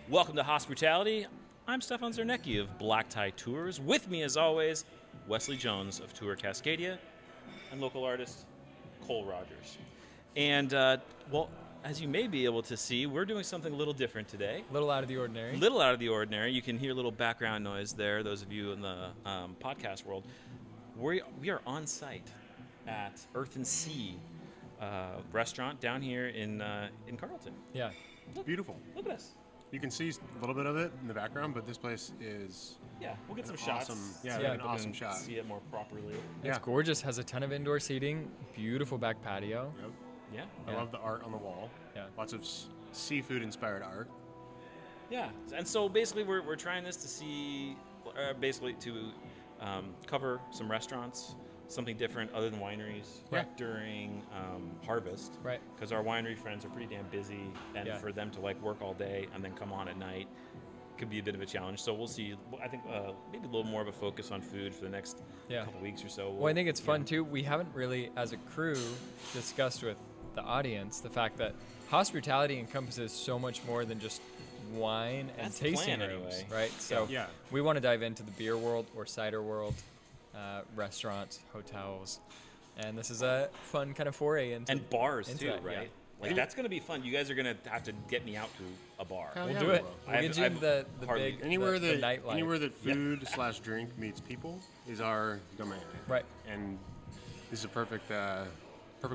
Welcome to Hospitality. I'm Stefan Zernecki of Black Tie Tours. With me, as always, Wesley Jones of Tour Cascadia and local artist Cole Rogers. And, as you may be able to see, we're doing something a little different today. A little out of the ordinary. Little out of the ordinary. You can hear a little background noise there, those of you in the podcast world. We are on site at Earth and Sea restaurant down here in Carlton. Yeah. Look, beautiful. Look at us. You can see a little bit of it in the background, but this place is We'll get some awesome, shots. an awesome shot. See it more properly. It's gorgeous. Has a ton of indoor seating. Beautiful back patio. Yep. Yeah. I love the art on the wall. Yeah. Lots of seafood-inspired art. Yeah. And so basically we're trying this to see, cover some restaurants, something different other than wineries during harvest. Right. Because our winery friends are pretty damn busy, and for them to work all day and then come on at night could be a bit of a challenge. So we'll see. I think maybe a little more of a focus on food for the next couple weeks or so. Well, I think it's fun too. We haven't really, as a crew, discussed with the audience the fact that hospitality encompasses so much more than just wine and tasting rooms, right? So we want to dive into the beer world or cider world, restaurants, hotels, and this is a fun kind of foray into bars into too, that, right? That's going to be fun. You guys are going to have to get me out to a bar. We'll do it. We'll get you the big anywhere the that nightlife. anywhere that food / drink meets people is our domain. Right. And this is a perfect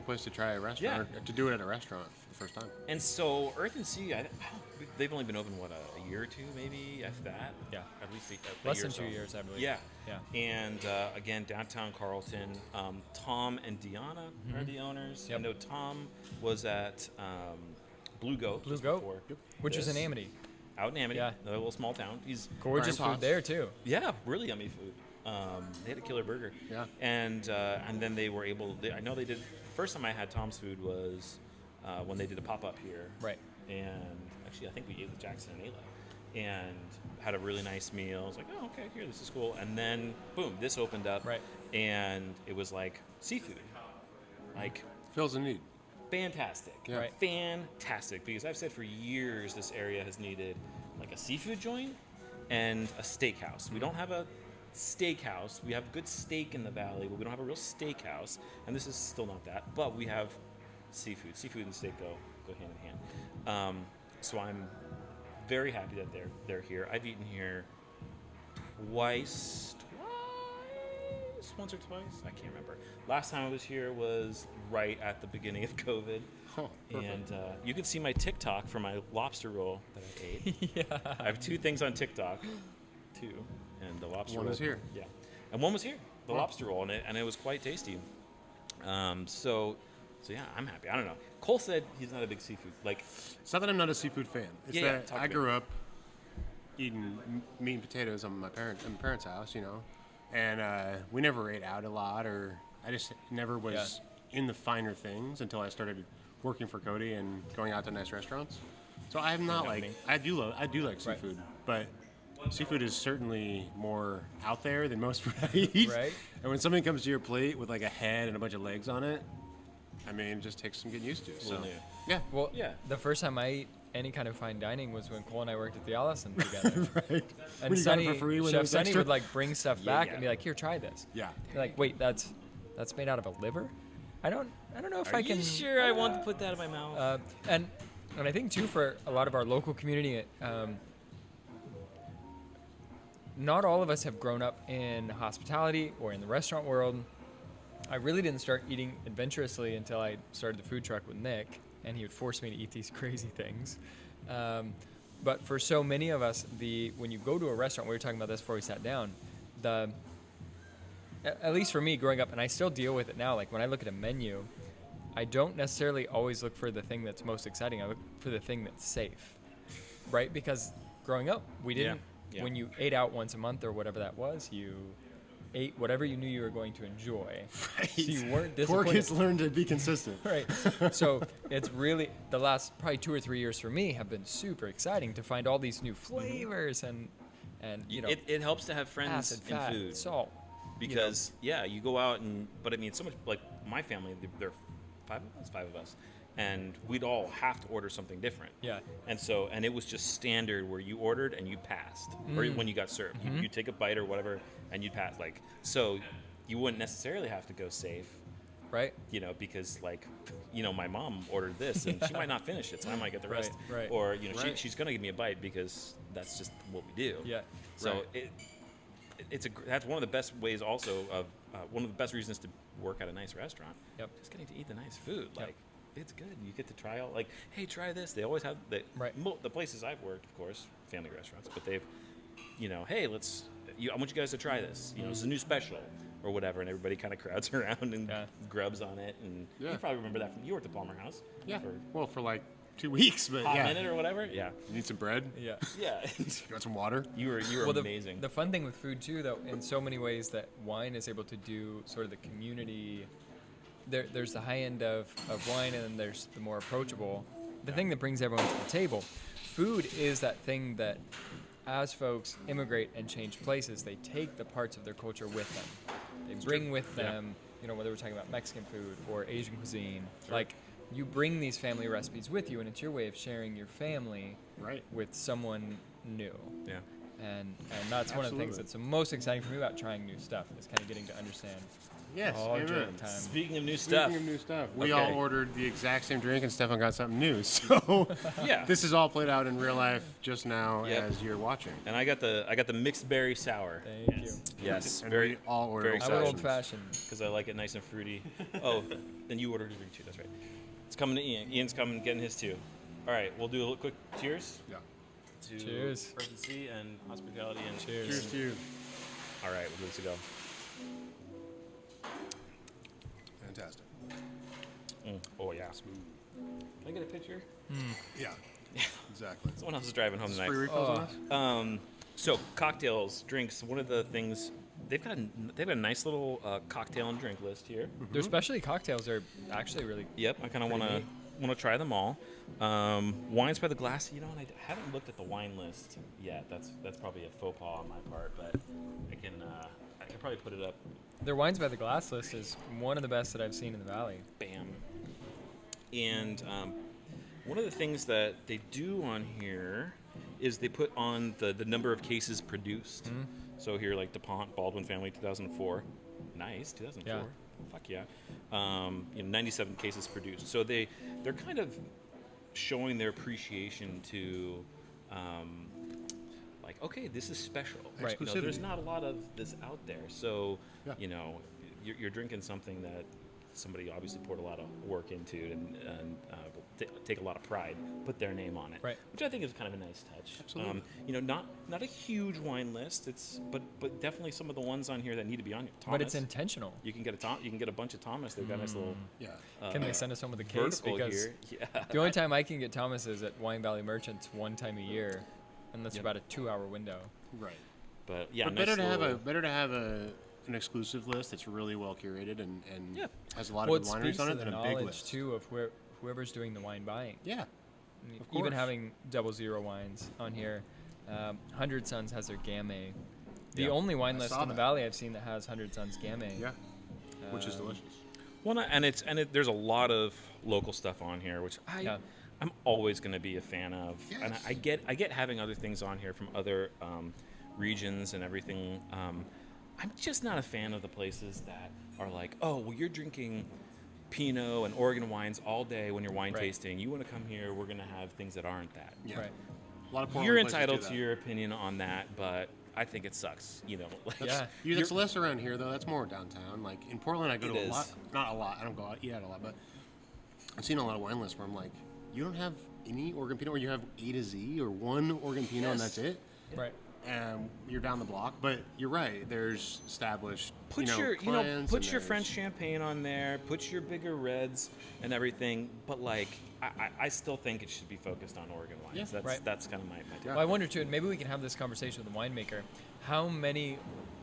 place to try a restaurant or to do it at a restaurant for the first time. And so Earth and Sea, they've only been open a year or two, maybe, if that. Yeah. At least a less year than or so. 2 years, I believe. Yeah. Yeah. And again, downtown Carlton. Tom and Deanna are the owners. Yep. I know Tom was at Blue Goat. Blue Goat, which is in This. Amity. Out in Amity, Yeah. a little small town. He's Gorgeous food there too. Yeah, really yummy food. They had a killer burger. Yeah. And then they were able. I know they did. First time I had Tom's food was when they did a pop up here. Right. And actually, I think we ate with Jackson and Ayla, and had a really nice meal. I was like, oh, okay, here, this is cool. And then, boom, this opened up. Right. And it was like seafood, Fills a need. fantastic. Yeah. Right. Fantastic. Because I've said for years this area has needed a seafood joint and a steakhouse. We don't have a steakhouse. We have good steak in the valley, but we don't have a real steakhouse. And this is still not that. But we have seafood. Seafood and steak go hand in hand. So I'm very happy that they're here. I've eaten here once or twice. I can't remember. Last time I was here was right at the beginning of COVID. Oh, perfect. And you can see my TikTok for my lobster roll that I ate. I have 2 things on TikTok. 2. And the lobster roll. One was here. Yeah. And one was here. The lobster roll. And it was quite tasty. So yeah, I'm happy. I don't know. Cole said he's not a big seafood. It's not that I'm not a seafood fan. It's that I grew up eating meat and potatoes on my parents' house, and we never ate out a lot, or I just never was in the finer things until I started working for Cody and going out to nice restaurants. So I'm not I do like seafood, but seafood is certainly more out there than most food I eat. Right. And when something comes to your plate with a head and a bunch of legs on it, it just takes some getting used to. So yeah. Well, the first time I ate any kind of fine dining was when Cole and I worked at the Allison together. Right. And When you got it Sonny, for free when it Chef was Sonny extra? would bring stuff back and be like, "Here, try this." Yeah. You're like, wait, that's made out of a liver? I don't know if Are I can. you sure I want to put that in my mouth? And I think too, for a lot of our local community, not all of us have grown up in hospitality or in the restaurant world. I really didn't start eating adventurously until I started the food truck with Nick, and he would force me to eat these crazy things. But for so many of us, when you go to a restaurant, we were talking about this before we sat down, at least for me growing up, and I still deal with it now, when I look at a menu, I don't necessarily always look for the thing that's most exciting. I look for the thing that's safe, right? Because growing up, we didn't, when you ate out once a month or whatever that was, you ate whatever you knew you were going to enjoy. Right. So you weren't disappointed. Poor kids learn to be consistent. Right. So it's really, the last probably 2 or 3 years for me have been super exciting to find all these new flavors and it helps to have friends acid, in fat, food. salt. Because you go out but so much my family, there are 5 of us, and we'd all have to order something different. Yeah. And it was just standard where you ordered and you passed, or when you got served, you take a bite or whatever and you'd pass. Like, so you wouldn't necessarily have to go safe. Right. Because my mom ordered this and she might not finish it, so I might get the rest. Right. Or, she's going to give me a bite because that's just what we do. Yeah. So that's one of the best ways also of, one of the best reasons to work at a nice restaurant. Yep. Just getting to eat the nice food. Yep. Like, it's good. You get to try out, like, hey, try this. They always have, the places I've worked, of course, family restaurants, but they've, hey, I want you guys to try this. It's a new special. Or whatever, and everybody kind of crowds around and grubs on it, and you probably remember that from you worked at Palmer House. Yeah. For like 2 weeks, but hot minute or whatever. Yeah. You need some bread. Yeah. Yeah. You want some water? You were amazing. The fun thing with food too, though, in so many ways that wine is able to do sort of the community. There's the high end of wine, and then there's the more approachable. The thing that brings everyone to the table. Food is that thing that, as folks immigrate and change places, they take the parts of their culture with them. They bring with them, whether we're talking about Mexican food or Asian cuisine, like you bring these family recipes with you, and it's your way of sharing your family with someone new. Yeah. And that's one of the things that's the most exciting for me about trying new stuff, is kind of getting to understand. Yes, during the time. Speaking of new stuff, we all ordered the exact same drink, and Stefan got something new. So this is all played out in real life just now as you're watching. And I got the mixed berry sour. Thank you. Yes, and very we all ordered old fashioned because I like it nice and fruity. Oh, and you ordered a drink too. That's right. It's coming to Ian. Ian's coming, getting his too. All right, we'll do a little quick cheers. Yeah. To Presidency and hospitality and Cheers to you. All right, we'll give this a go. Fantastic. Oh yeah. Smooth. Can I get a picture? Yeah. Exactly. Someone else is driving home tonight. Free refills on us? So cocktails, drinks. One of the things they've got a nice little cocktail and drink list here. Their specialty cocktails are actually really. Yep, I kind of want to try them all. Wines by the glass. And I haven't looked at the wine list yet. That's probably a faux pas on my part, but I can probably put it up. Their wines by the glass list is one of the best that I've seen in the valley. Bam. And one of the things that they do on here is they put on the number of cases produced. Mm-hmm. So here, like DuPont, Baldwin Family, 2004. Nice, 2004. Yeah. Fuck yeah. 97 cases produced. So they're kind of showing their appreciation to, like, okay, this is special. Right. There's not a lot of this out there. So, you're drinking something that somebody obviously poured a lot of work into and take a lot of pride, put their name on it, right? Which I think is kind of a nice touch. Absolutely. Not a huge wine list. But definitely some of the ones on here that need to be on. Thomas, but it's intentional. You can get a bunch of Thomas. They've got a nice little. Yeah. Can they send us some of the case? Because the only time I can get Thomas is at Wine Valley Merchants one time a year, and that's about a 2-hour window. Right. But yeah, but nice better to have an exclusive list that's really well curated and has a lot of good wineries on it than a big list too of whoever's doing the wine buying. Yeah. Even having 00 wines on here, 100 Sons has their Gamay. The only wine list in the valley I've seen that has 100 Sons Gamay. Yeah. Which is delicious. Well, there's a lot of local stuff on here, which I'm always going to be a fan of. Yes. And I get having other things on here from other regions and everything. I'm just not a fan of the places that are like, oh, well, you're drinking Pinot and Oregon wines all day when you're wine tasting. You want to come here, we're going to have things that aren't that. Yeah. Right. A lot of you're entitled to your opinion on that, but I think it sucks. There's less around here, though. That's more downtown. Like, in Portland, I go to a lot. Not a lot. I don't go out, eat out a lot, but I've seen a lot of wine lists where I'm like, you don't have any Oregon Pinot, or you have A to Z, or one Oregon Pinot, and that's it? Right. You're down the block, but you're right. There's established put your French champagne on there, put your bigger reds and everything. But like, I still think it should be focused on Oregon wines. Yeah, That's kind of my take. Well, I wonder too, and maybe we can have this conversation with the winemaker. How many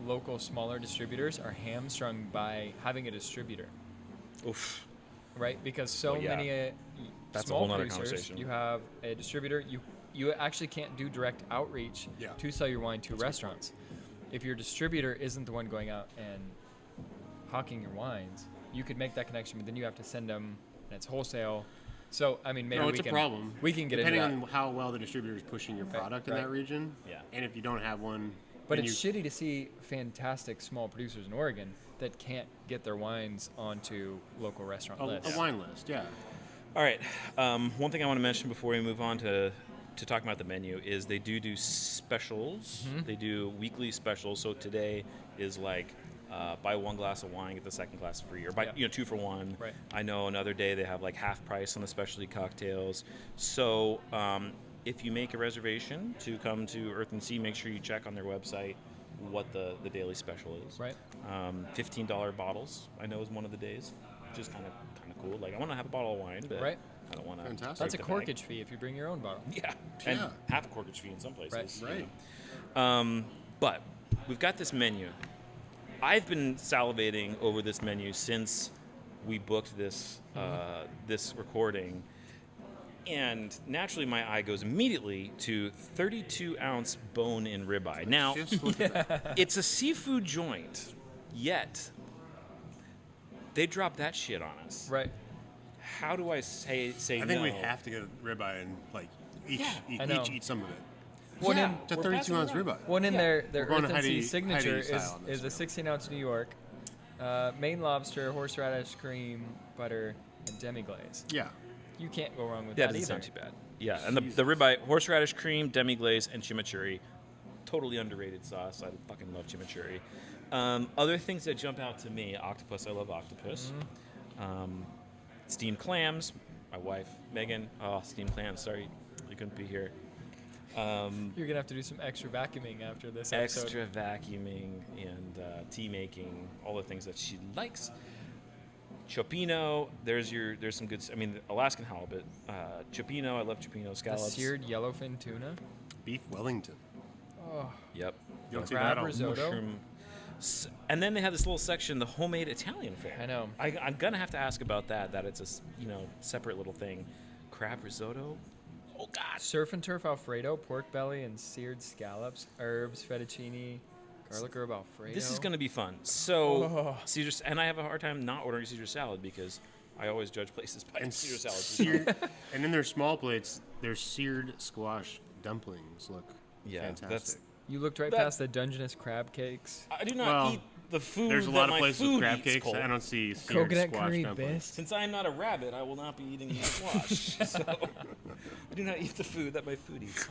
local smaller distributors are hamstrung by having a distributor? Oof. Right, because many that's small a whole nother producers, conversation. You have a distributor. You actually can't do direct outreach to sell your wine to restaurants. If your distributor isn't the one going out and hawking your wines, you could make that connection, but then you have to send them, and it's wholesale. So, I mean, maybe it's a problem. We can get depending into that. on how well the distributor is pushing your product in that region. Yeah. And if you don't have one. But it's shitty to see fantastic small producers in Oregon that can't get their wines onto local restaurant lists. A wine list, yeah. All right. One thing I want to mention before we move on to talking about the menu is they do specials. Mm-hmm. They do weekly specials. So today is like buy one glass of wine, get the second glass free, or buy 2 for 1. Right. I know another day they have like half price on the specialty cocktails. So if you make a reservation to come to Earth and Sea, make sure you check on their website what the daily special is. Right. $15 bottles, I know, is one of the days, which is kind of cool. Like, I want to have a bottle of wine, but right. I don't want to. Fantastic. That's a corkage fee if you bring your own bottle. Yeah, and half a corkage fee in some places. Right. But we've got this menu. I've been salivating over this menu since we booked this this recording. And naturally, my eye goes immediately to 32-ounce bone-in ribeye. Now, it's a seafood joint, yet they dropped that shit on us. Right. How do I say no? I think we have to get ribeye and like each eat some of it. One in It's a 32-ounce ribeye. One in their going Earth to and Sea Heidi signature style on this is a 16-ounce New York, Maine lobster, horseradish cream, butter, and demi-glaze. Yeah. You can't go wrong with Yeah, that doesn't either. sound too bad. Yeah, and the ribeye, horseradish cream, demi-glaze, and chimichurri. Totally underrated sauce. I fucking love chimichurri. Other things that jump out to me, octopus. I love octopus. Steamed clams. My wife, Megan. Oh, steamed clams. Sorry, you couldn't be here. You're going to have to do some extra vacuuming after this episode. Extra vacuuming and tea making, all the things that she likes. Cioppino, there's some good. I mean, Alaskan halibut, cioppino. I love cioppino The scallops. seared yellowfin tuna. Beef Wellington. Oh, Yep. You don't see crab that on risotto. Mushroom. And then they have this little section, the homemade Italian fare. I know. I'm gonna have to ask about that. That it's a separate little thing. Crab risotto. Oh God. Surf and turf Alfredo, pork belly and seared scallops, herbs, fettuccine, garlic herb Alfredo. This is gonna be fun. So Caesar, and I have a hard time not ordering Caesar salad because I always judge places by Caesar salad. Seared, and in their small plates, their seared squash dumplings look fantastic. You looked right past the Dungeness crab cakes. I do not eat the food. There's a that lot of my places food with crab eats, cakes. Cole. I don't see seared Coconut squash curry dumplings. bisque. Since I am not a rabbit, I will not be eating the squash. So I do not eat the food that my food eats.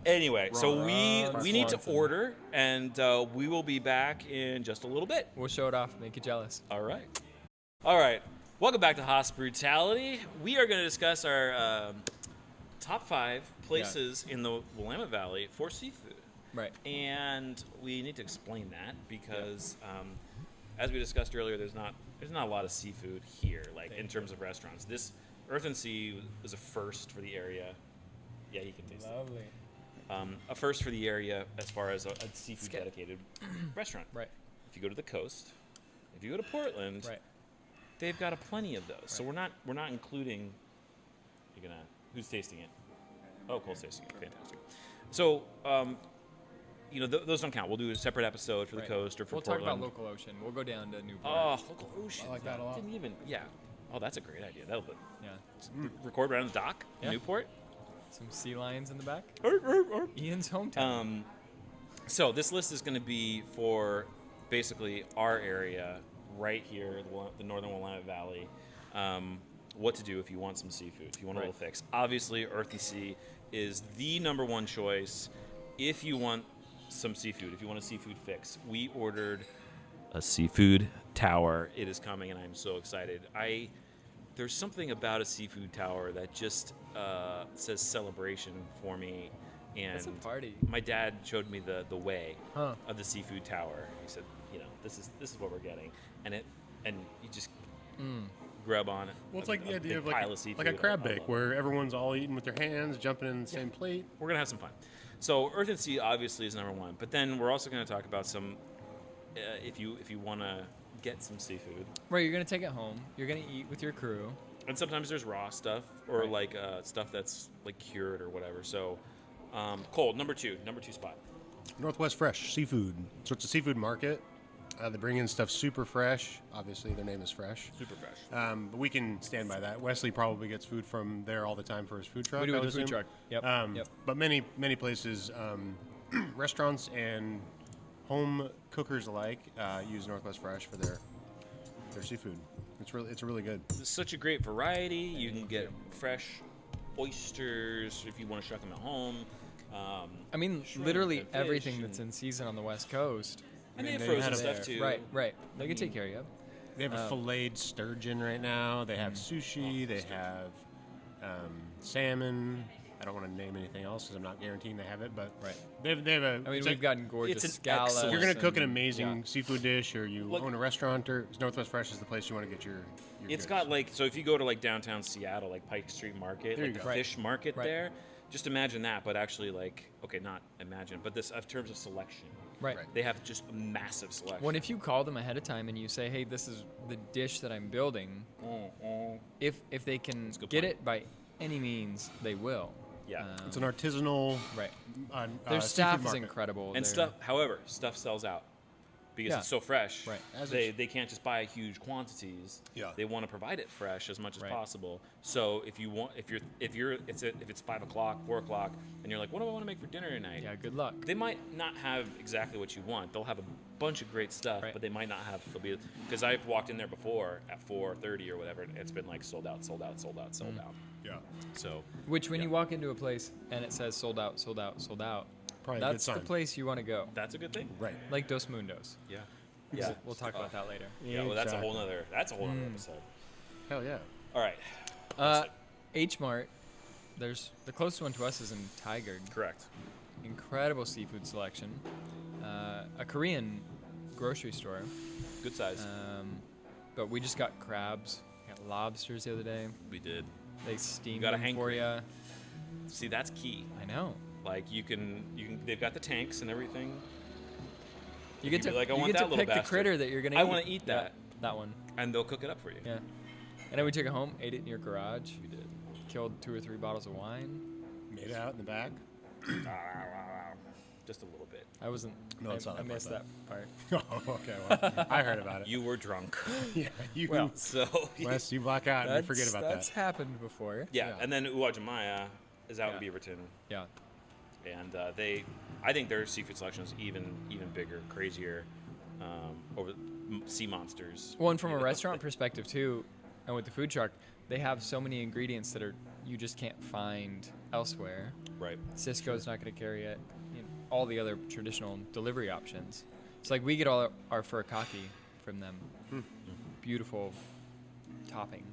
Anyway, so we need to order, and we will be back in just a little bit. We'll show it off, make you jealous. All right. Welcome back to Hospitality. We are going to discuss our top 5 places in the Willamette Valley for seafood. Right. And we need to explain that because, as we discussed earlier, there's not a lot of seafood here, like in terms of restaurants. This Earth and Sea was a first for the area. Yeah, you can taste it. Lovely. A first for the area as far as a seafood dedicated restaurant. Right. If you go to the coast, if you go to Portland, Right. they've got a plenty of those. So we're not including. Who's tasting it? Oh, Cole's tasting it. Fantastic. So those don't count. We'll do a separate episode for the coast or for Portland. We'll talk about local ocean. We'll go down to Newport. Oh, local ocean. I like that a lot. Didn't even. Yeah. Oh, that's a great idea. That'll be. Yeah. Record right on the dock in Newport. Some sea lions in the back. Ian's hometown. So this list is going to be for basically our area right here, the northern Willamette Valley. What to do if you want some seafood, if you want a little fix. Obviously, Earthy Sea is the number one choice if you want some seafood, if you want a seafood fix. We ordered a seafood tower. It is coming, and I'm so excited. There's something about a seafood tower that just says celebration for me. And It's a party. my dad showed me the way Huh. of the seafood tower. He said, this is what we're getting, and you just grub on it. Well, it's like the idea of pile like seafood. a crab I love bake it. where everyone's all eating with their hands, jumping in the same plate. We're gonna have some fun. So Earth and Sea obviously is number one, but then we're also gonna talk about some if you want to get some seafood. Right, you're going to take it home. You're going to eat with your crew. And sometimes there's raw stuff or like stuff that's like cured or whatever. So Cole, number two spot. Northwest Fresh Seafood. So it's a seafood market. They bring in stuff super fresh. Obviously, their name is Fresh. Super fresh. But we can stand by that. Wesley probably gets food from there all the time for his food truck. We do I with would the food assume. truck. Yep. Yep. But many places, restaurants and home cookers alike, use Northwest Fresh for their seafood. It's really good. It's such a great variety. You can get fresh oysters if you want to shuck them at home. I mean, shrimp literally and fish everything and- that's in season on the West Coast. And they have they frozen had a- stuff too. Right. They can take care of you. They have a filleted sturgeon right now. They have sushi. They have salmon. I don't want to name anything else because I'm not guaranteeing they have it, but Right. they have a. I mean, it's we've like- gotten gorgeous it's an scallops. excellent- If you're going to cook an and- amazing yeah. seafood dish, or you Look- own a restaurant, or Northwest Fresh is the place you want to get your It's goods. got like, so if you go to like downtown Seattle, like Pike Street Market, There like you the go. fish market Right. there, just imagine that, but actually like, okay, not imagine, but this in terms of selection. Right. Right. They have just a massive selection. When if you call them ahead of time and you say, "Hey, this is the dish that I'm building," if they can a good get point. it by any means, they will. Yeah. It's an artisanal. Right. seafood Their staff is market. incredible. And They're- stuff, however, stuff sells out because Yeah. it's so fresh. Right. As They, it's- they can't just buy huge quantities. Yeah. They want to provide it fresh as much as Right. possible. So if you want, if it's 5 o'clock, 4 o'clock, and you're like, what do I want to make for dinner tonight? Yeah. Good luck. They might not have exactly what you want. They'll have a bunch of great stuff, Right. but they might not have. They'll be because I've walked in there before at 4:30 or whatever, and it's been like sold out. Yeah. So Which, when Yeah. you walk into a place and it says sold out, Probably a good that's the sign. place you want to go. that's a good thing. Right. Like Dos Mundos. Yeah. Yeah. We'll talk about that later. Yeah. Well, that's a Exactly. whole nother. That's a whole nother episode. Hell yeah. All right. H Mart. There's the closest one to us is in Tigard. Correct. Incredible seafood selection. A Korean grocery store. Good size. But we just got crabs. Got lobsters the other day. We did. They steam got a them for hankering. you. See, that's key. I know. Like you can. They've got the tanks and everything, You get You'd to be like, I you want get that to little pick the bastard. critter that you're gonna eat. I wanna eat that. Yeah, that one. and they'll cook it up for you. Yeah. And then we took it home, ate it in your garage. We did. Killed 2 or 3 bottles of wine. Made out in the back. Just a little bit. I wasn't. No, it's not I that missed part, that part. Oh, okay. Well, I heard about it. You were drunk. Yeah. You. Well, So Wes, you black out and you forget about that's that. happened before. yeah. Yeah. And then Uwajimaya is out in Yeah. Beaverton, Yeah. and I think their seafood selection is even bigger, crazier, over sea monsters. Well, and from a restaurant perspective too, and with the food truck, they have so many ingredients that you just can't find elsewhere. Right. Cisco's not going to carry it. You know, all the other traditional delivery options. It's like we get all our furikake from them. Beautiful topping,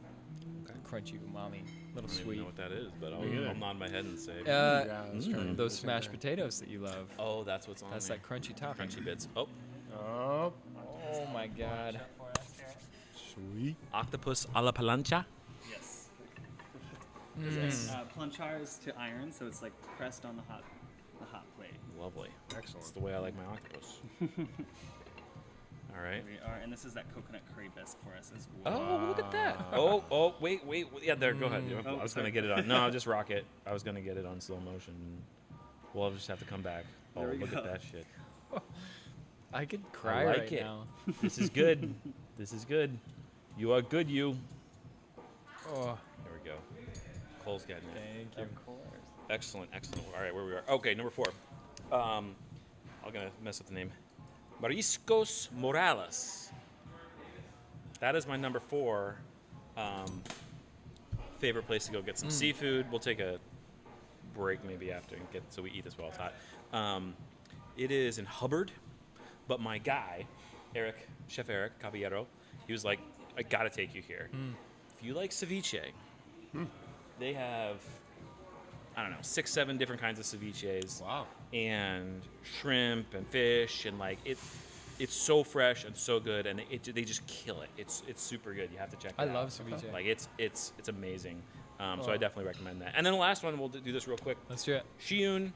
crunchy umami, little I don't even sweet. know what that is, but Me either. I'll nod my head and say, Yeah, let's try it. Those smashed potatoes that you love. "Oh, that's what's on That's there." that crunchy topping. Crunchy bits. Oh, Oh, Oh my god. sweet. octopus a la plancha. Yes. Mm. Planchars to iron, so it's like pressed on the hot plate. Lovely. That's Excellent. the way I like my octopus. All right. Here we are, and this is that coconut curry bisque for us as well. Oh, look at that. Oh, wait. Yeah, there, go ahead. I was going sorry. to get it on. No, I'll just rock it. I was going to get it on slow motion. We'll just have to come back. Oh, There we look go. at that shit. I could cry like right it. now. This is good. This is good. You are good, you. Oh, There we go. Cole's getting it. thank you. Of course. Excellent. All right, where we are. Okay, number 4. I'm going to mess up the name. Mariscos Morales. That is my number 4 favorite place to go get some seafood. We'll take a break maybe after and so we eat this while it's hot. It is in Hubbard, but my guy, Chef Eric Caballero, he was like, I got to take you here. If you like ceviche, they have, I don't know, 6, 7 different kinds of ceviches. Wow. And shrimp and fish and like it's so fresh and so good and they just kill it. It's super good. You have to check it I out. love ceviche. Like it's amazing. So I definitely recommend that. And then the last one, we'll do this real quick. Let's do it. Shiun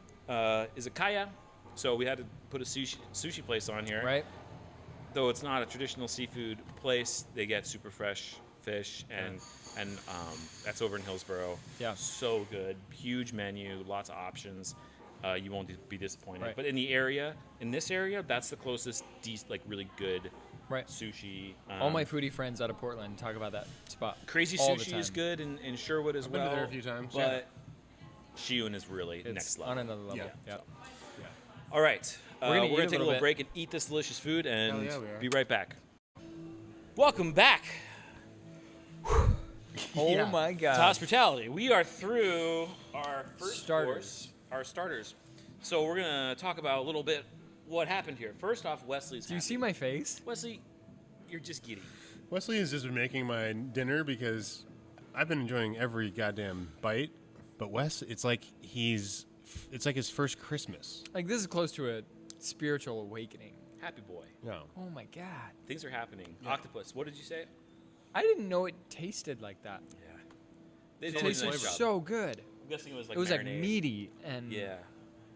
is a kaya, so we had to put a sushi place on here. Right? Though it's not a traditional seafood place, they get super fresh fish and that's over in Hillsboro. Yeah. So good. Huge menu, lots of options. you won't be disappointed. Right. But in this area, that's the closest really good sushi. All my foodie friends out of Portland talk about that spot. Crazy all the Sushi time. is good in Sherwood as well. I've been there a few times. But Shiun is really It's next level. on another level. Yeah. Yeah. All right. We're gonna eat take a a little little break and eat this delicious food, and Hell yeah, we are. be right back. Welcome back Oh Yeah. my God. to hospitality. We are through our first Starters. course, our starters. So we're gonna talk about a little bit what happened here. First off, Wesley's. Do you happy. see my face? Wesley? You're just giddy. Wesley has just been making my dinner because I've been enjoying every goddamn bite. But Wes, it's like his first Christmas. Like, this is close to a spiritual awakening. Happy boy. No. Oh my God. Things are happening. Octopus. What did you say? I didn't know it tasted like that. Yeah. They It did a tasted nice job. so good. I'm guessing it was like It was like marinade. meaty and Yeah.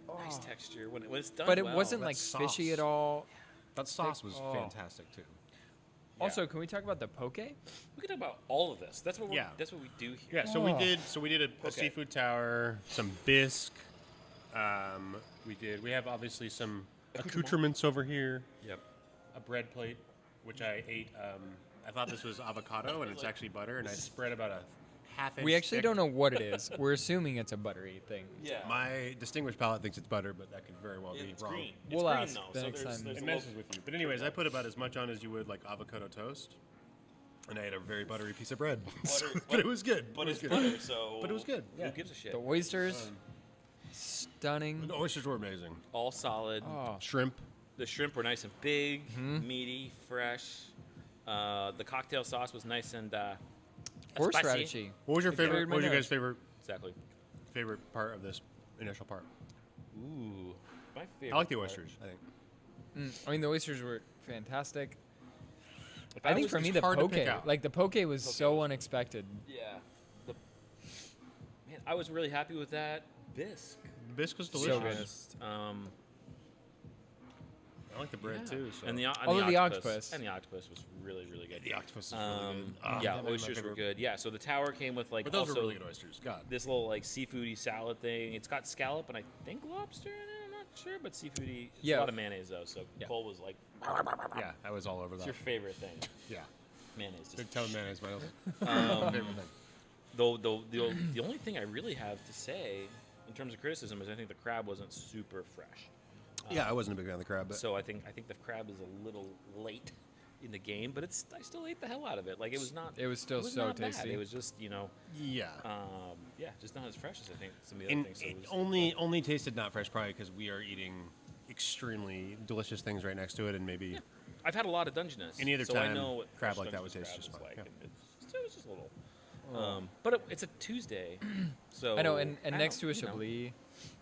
Nice Oh. texture when it's done. but it well. wasn't that like sauce. fishy at all. That sauce was Oh. fantastic too. Also, can we talk about the poke? We can talk about all of this. That's what Yeah. that's what we do here. Yeah, so Oh. we did a Okay. seafood tower, some bisque. We have obviously some accoutrements over here. Yep. A bread plate, which I ate. I thought this was avocado, and it's actually butter, and I spread about a half-inch. We actually thick. don't know what it is. We're assuming it's a buttery thing. Yeah. My distinguished palate thinks it's butter, but that could very well be It's wrong. green. It's We'll green ask though, the so next there's time. a It little- messes with you. But anyways, I put about as much on as you would like avocado toast, and I ate a very buttery piece of bread. but it was good. But It it's was good. butter, so. But it was good, yeah. Who gives a shit? The oysters, stunning. The oysters were amazing. All solid. Oh, Shrimp. The shrimp were nice and big, Mm-hmm. meaty, fresh. The cocktail sauce was nice and horseradish. What was your It favorite? cleared my What was your nose. guys' Exactly. favorite part of this initial part? Ooh. My favorite. I like the part. oysters. I think. I mean, the oysters were fantastic. If I think was for just me, the hard to poke, pick out. like the poke was Poke so was- unexpected. Yeah. Man, I was really happy with that bisque. The bisque was So delicious. good. I like the bread Yeah. too. So. And the Although the octopus. And the octopus was really, really good. the octopus is really good. Yeah, that might be my oysters were favorite. good. Yeah, so the tower came with like But those also are really good oysters. God. this little like seafoody salad thing. It's got scallop and I think lobster in it. I'm not sure, but seafoody. It's Yeah. a lot of mayonnaise though. So Yeah. Cole was like, Yeah, I was all over "It's that. your favorite thing, Yeah. mayonnaise." Big Just ton of mayonnaise, my favorite thing. Though the only thing I really have to say in terms of criticism is I think the crab wasn't super fresh. Yeah, I wasn't a big fan of the crab, but So I think the crab is a little late in the game, but I still ate the hell out of it. Like it was not. It was still so not bad. tasty. It was just yeah. just not as fresh as I think some of the other And things. So it was- only tasted not fresh, probably because we are eating extremely delicious things right next to it, and maybe I've had a lot of Dungeness. Any other so I time, know what crab fresh like that would Dungeness taste crab just is fine, like, yeah. and it was just a little. But it's a Tuesday, so I know, and I next to don't- a you know.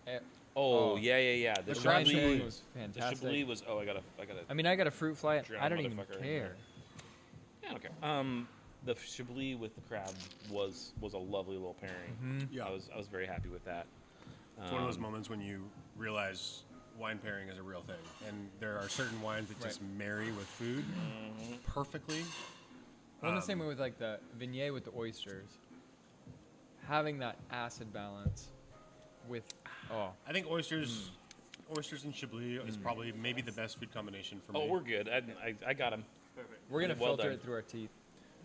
Chablis. Oh Oh. yeah. The The brine Chablis chicken was The fantastic. Chablis was. Oh, I gotta. I mean, I got a fruit fly. Drown I don't even motherfucker in care. Yeah, I don't care. The Chablis with the crab was a lovely little pairing. Yeah. I was very happy with that. it's one of those moments when you realize wine pairing is a real thing, and there are certain wines that just marry with food perfectly. Well, in the same way with like the vignette with the oysters, having that acid balance with I think oysters and Chablis is probably maybe the best food combination for me. Oh, we're good. I got him. we're gonna Well filter done. it through our teeth.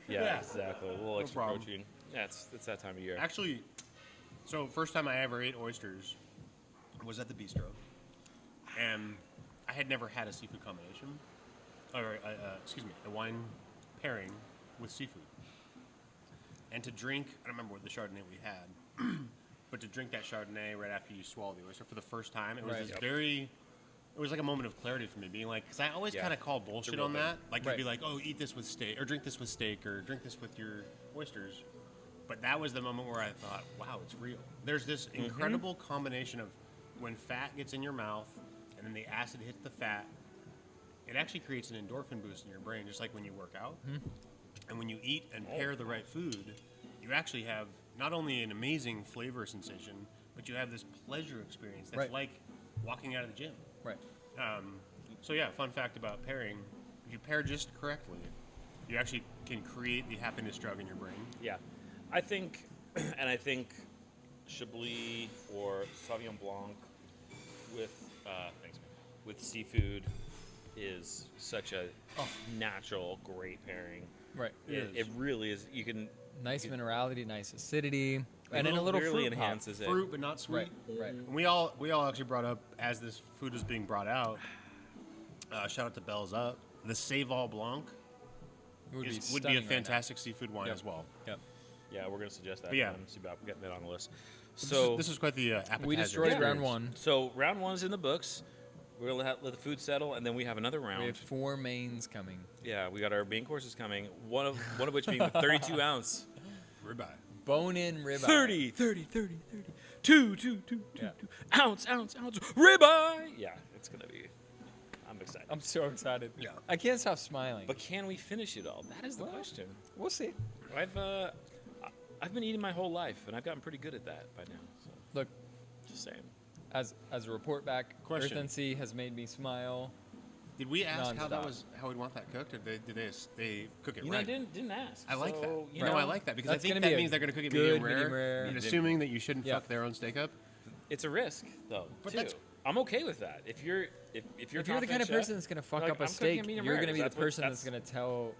Yeah, Yeah. exactly. A little extra problem. protein. Yeah, it's that time of year. Actually, so first time I ever ate oysters was at the bistro, and I had never had a seafood combination, or a wine pairing with seafood. And to drink, I don't remember what the Chardonnay we had, but to drink that Chardonnay right after you swallow the oyster for the first time, it was Right. this it was like a moment of clarity for me, being like, because I always Yeah. kind of call bullshit real on thing. that. Like, Right. you'd be like, oh, eat this with steak, or drink this with steak, or drink this with your oysters. But that was the moment where I thought, wow, it's real. There's this incredible combination of when fat gets in your mouth and then the acid hits the fat, it actually creates an endorphin boost in your brain, just like when you work out. And when you eat and pair the right food, you actually have not only an amazing flavor sensation, but you have this pleasure experience that's Right. like walking out of the gym. Right. So yeah, fun fact about pairing: if you pair just correctly, you actually can create the happiness drug in your brain. Yeah, I think Chablis or Sauvignon Blanc with thanks, man. With seafood is such a natural, great pairing. Right. It really is. You can nice minerality, nice acidity, and then a little really fruit enhances it. Fruit, but not sweet. Right. And we all actually brought up as this food was being brought out. Shout out to Bell's Up. The Save-All Blanc would be a stunning fantastic seafood wine Yep. as well. Yep. Yeah, we're gonna suggest that. But yeah. See about getting it on the list. So this is quite the appetizer. We destroyed round experience. 1. So round 1 is in the books. We're gonna let the food settle, and then we have another round. We have 4 mains coming. Yeah, we got our main courses coming. One of which being the 32 ounce Ribeye. Bone-in ribeye. 30, 2 ounce ribeye. Yeah, it's gonna be. I'm excited. I'm so excited. Yeah. I can't stop smiling. But can we finish it all? That is the question. We'll see. I've been eating my whole life, and I've gotten pretty good at that by now. So Look, just saying. as a report back, Question. Earth and Sea has made me smile. Did we ask Nonstop. how we'd want that cooked? Or did they cook it You know, right? didn't ask. I like that. So, You know, I like that because That's I think gonna that be a means they're going to cook it good medium rare. And assuming that you shouldn't Yeah. fuck their own steak up. it's a risk, though. But too. that's- I'm okay with that. If you're If you're the kind of chef, person that's going to fuck like, up a I'm cooking steak, it medium you're rare, going to be the 'cause that's what- person that's that's- going to tell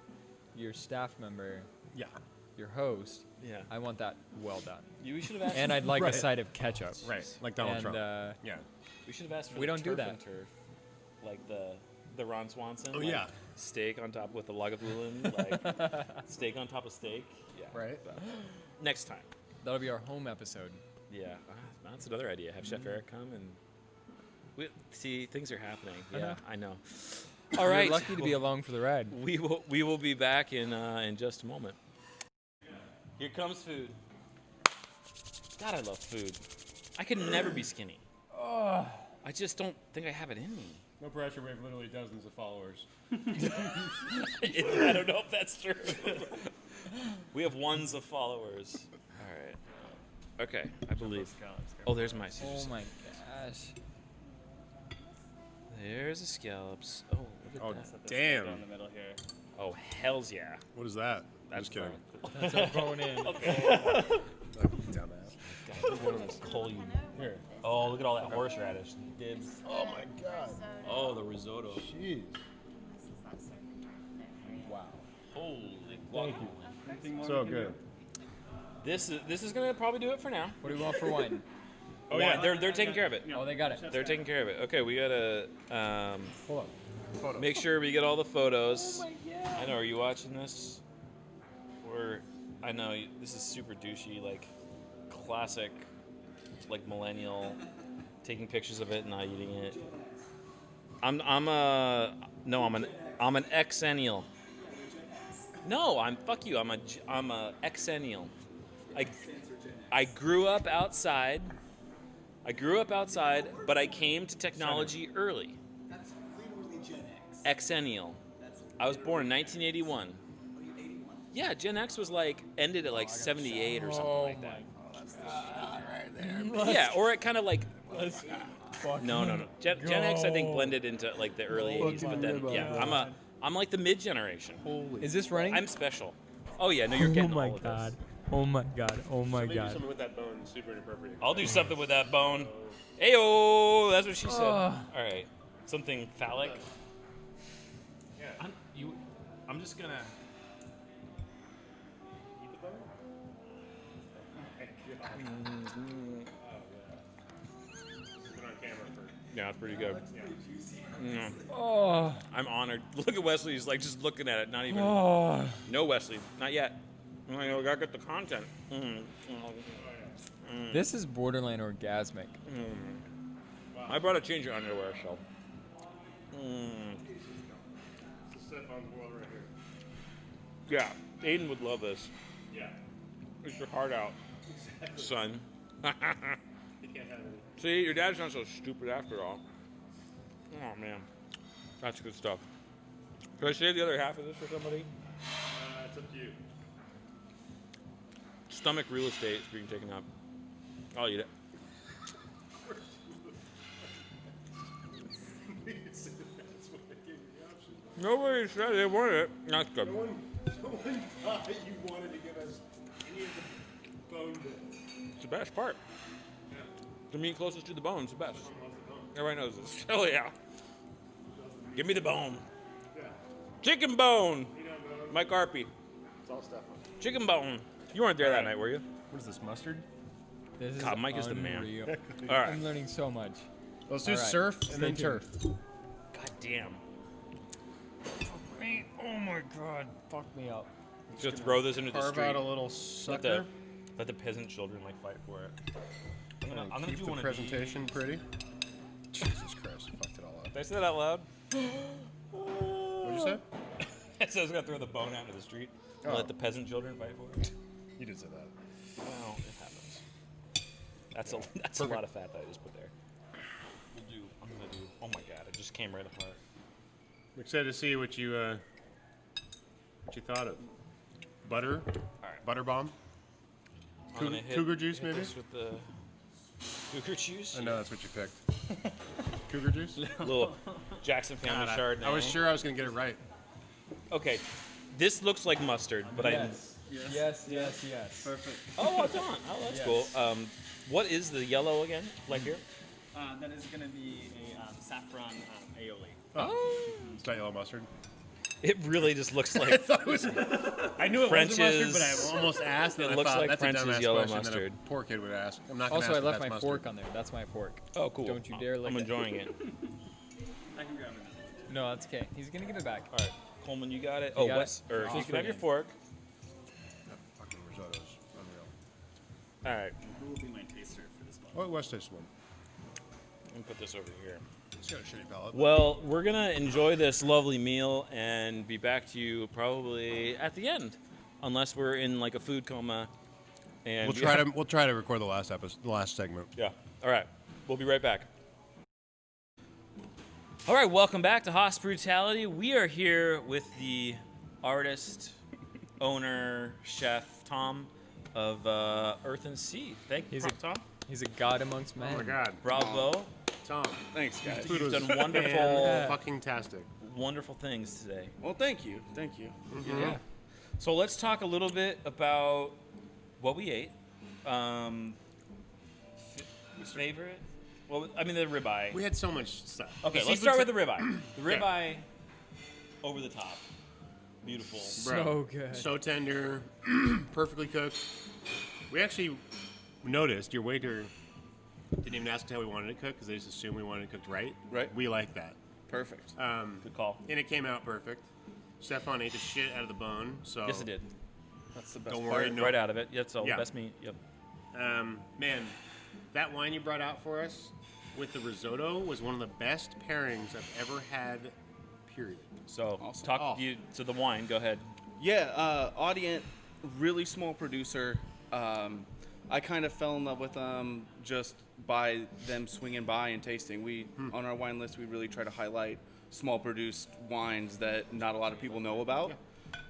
your staff member, Yeah. your host, Yeah. I want that well done. We should have asked. And I'd like Right. a side of ketchup. Right. Like Donald And, Trump. yeah. We should have asked for We the don't do turf that. and turf, like the Ron Swanson. Oh, like, yeah. Steak on top with the Lagavulin, like steak on top of steak. Yeah. Right. But next time. That'll be our home episode. Yeah. That's another idea. Have Chef Eric come and we see things are happening. Yeah, I know. All You're right. lucky to be along for the ride. We will be back in just a moment. Here comes food. God, I love food. I can never be skinny. I just don't think I have it in me. No pressure. We have literally dozens of followers. I don't know if that's true. We have ones of followers. All right. Okay, I believe. Oh, there's my Caesar Oh salad. my gosh. There's the scallops. Oh, look Oh, at that. damn. In the middle here. Oh, hells yeah. What is that? That's kidding. That's a bone-in. Dumbass. God, what is coal you? Here. Oh, look at all that horseradish. Dibs. Oh my god. Oh, the risotto. Jeez. Wow. Holy Thank you. Anything more So we can good. This is gonna probably do it for now. What do we want for wine? Oh Wine, yeah. they're taking care of it. Oh, they got it. They're taking care of it. Okay, we gotta Hold on. Photo. make sure we get all the photos. I know. Are you watching this? Or I know this is super douchey, like classic, like millennial, taking pictures of it and not eating it. I'm an exennial. No, fuck you. I'm a exennial. I grew up outside. But I came to technology early. That's literally Gen X. Exennial. I was born in 1981. Yeah, Gen X was like ended at like 78 or something like that. Yeah, or it kind of like no. Gen X I think blended into like the early 80s, but then yeah, I'm like the mid generation. Is this running? I'm special. Oh yeah, no, you're getting all of this. Oh my god. Oh my Maybe something with that bone is super inappropriate. I'll do something with that bone. Ayo, that's what she said. All right, something phallic. Yeah. I'm just gonna. Eat the bone? Put it on camera for. Yeah, it's pretty good. Yeah. Oh. I'm honored. Look at Wesley. He's like just looking at it. Not even. Oh. No, Wesley, not yet. I gotta get the content. This is borderline orgasmic. I brought a change of underwear, so. Stefan's world right here. Yeah, Aiden would love this. Yeah. Get your heart out, son. He can't have it. See, your dad's not so stupid after all. Oh man, that's good stuff. Should I save the other half of this for somebody? It's up to you. Stomach real estate is being taken up. I'll eat it. Nobody said they wanted it. That's good. No one thought you wanted to give us any of the bone bits. It's the best part. The meat closest to the bone is the best. Everybody knows this. Hell yeah. Give me the bone. Chicken bone. Mike Arpey. It's all stuff. Chicken bone. You weren't there that night, were you? What is this, mustard? This is God, Mike is the man. unreal. All right. I'm learning so much. Let's do All right. surf Stay and then tuned. turf. God damn. Oh my god. Fuck me up. Just throw this into the Carve street. out a little Let sucker. the peasant children like fight for it. I'm gonna Keep do the one presentation of pretty. Jesus Christ, I fucked it all up. these. Did I say that out loud? What'd you say? I said I was gonna throw the bone out into the street. And Oh. let the peasant children fight for it. You did say that. Well, it happens. That's a lot of fat that I just put there. I'm gonna do. Oh my god! It just came right apart. I'm excited to see what you thought of butter. All right. Butter bomb. I'm gonna hit, Cougar juice, hit maybe? This with the cougar juice. I know that's what you picked. Cougar juice. Little Jackson Family Chardonnay. I was sure I was gonna get it right. Okay, this looks like mustard, but Yes, yes. Perfect. Oh, it's on. Oh, that's Yes. cool. What is the yellow again? Like here? That is going to be a saffron aioli. Oh. It's not yellow mustard. It really just looks like I knew it French's- wasn't mustard, but I almost asked. And it I looks thought, like that's French's a dumbass yellow question mustard. that a poor kid would ask. I'm not gonna Also, ask I if left that's my mustard. fork on there. That's my fork. Oh, cool. Don't you dare lick I'm it. enjoying it. I can grab it. No, that's okay. He's gonna give it back. All right, Coleman, you got it. You Oh, got Wes, it? or you can have your fork. That fucking risotto's unreal. All right, Who will be my taster for this one? What West Tastes one? let me put this over here. It's got a shitty palate. Well, we're gonna enjoy this lovely meal and be back to you probably at the end, unless we're in like a food coma. And We'll try to record the last episode, the last segment. Yeah. All right. We'll be right back. All right. Welcome back to Hospitality. We are here with the artist, owner, chef Tom of Earth and Sea. Thank you, He's a- Tom. He's a god amongst men. Oh my God, Bravo. Tom, Thanks, guys. food You've was done wonderful, fucking tastic. wonderful things today. Well, thank you. Thank you. Yeah. So let's talk a little bit about what we ate. Favorite? Well, I mean the ribeye. We had so much stuff. Okay, The let's seafood start with sa- the ribeye. The Okay. ribeye, over the top, beautiful. Bro, So good. So tender, perfectly cooked. We actually noticed your waiter didn't even ask how we wanted it cooked because they just assumed we wanted it cooked right. Right. We like that. Perfect. Good call. And it came out perfect. Stefan ate the shit out of the bone, so Yes, it did. That's the best don't part. worry. No, Right out of it. That's all. Yeah. Best meat. Yep. man, that wine you brought out for us with the risotto was one of the best pairings I've ever had. Period. So Awesome. talk Oh. you to the wine. Go ahead. Yeah, Audient, really small producer. I kind of fell in love with them just by them swinging by and tasting. We on our wine list, we really try to highlight small produced wines that not a lot of people know about.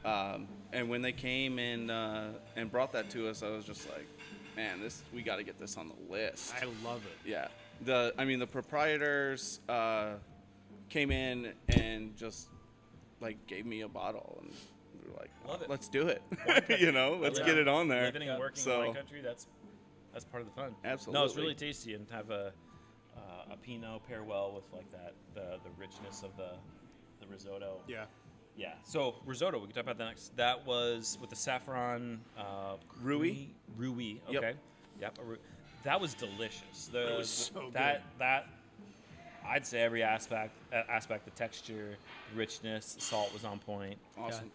And when they came and brought that to us, I was just like, man, we got to get this on the list. I love it. Yeah. The proprietors came in and just like gave me a bottle and we were like, Love it. let's do it. Let's get it on there. Living and working in wine country. That's part of the fun. Absolutely. No, it's really tasty and have a Pinot pair well with like that the richness of the risotto. Yeah. Yeah. So risotto, we can talk about that next. That was with the saffron Rui. Rui. Yep. Okay. Yep. That was delicious. It was so that I'd say every aspect, the texture, richness, the salt was on point. Awesome.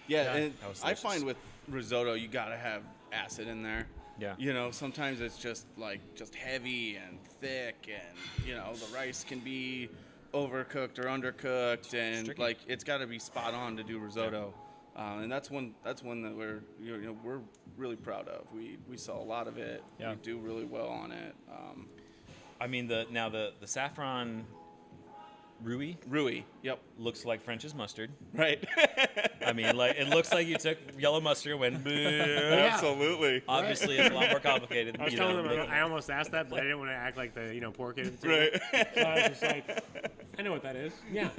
Yeah, Yeah, and that was I delicious. find with risotto, you gotta have acid in there. Yeah. Sometimes it's just heavy and thick, and the rice can be overcooked or undercooked, and tricky. like it's got to be spot on to do risotto. And that's one that we're we're really proud of. We sell a lot of it. Yeah. We do really well on it. I mean the saffron Rui Rui. Yep. looks like French's mustard. Right. I mean, like it looks like you took yellow mustard and went. Absolutely. Obviously, it's a lot more complicated. I was telling them I almost asked that, but I didn't want to act like the poor kid. Right. So I was just like, I know what that is. Yeah.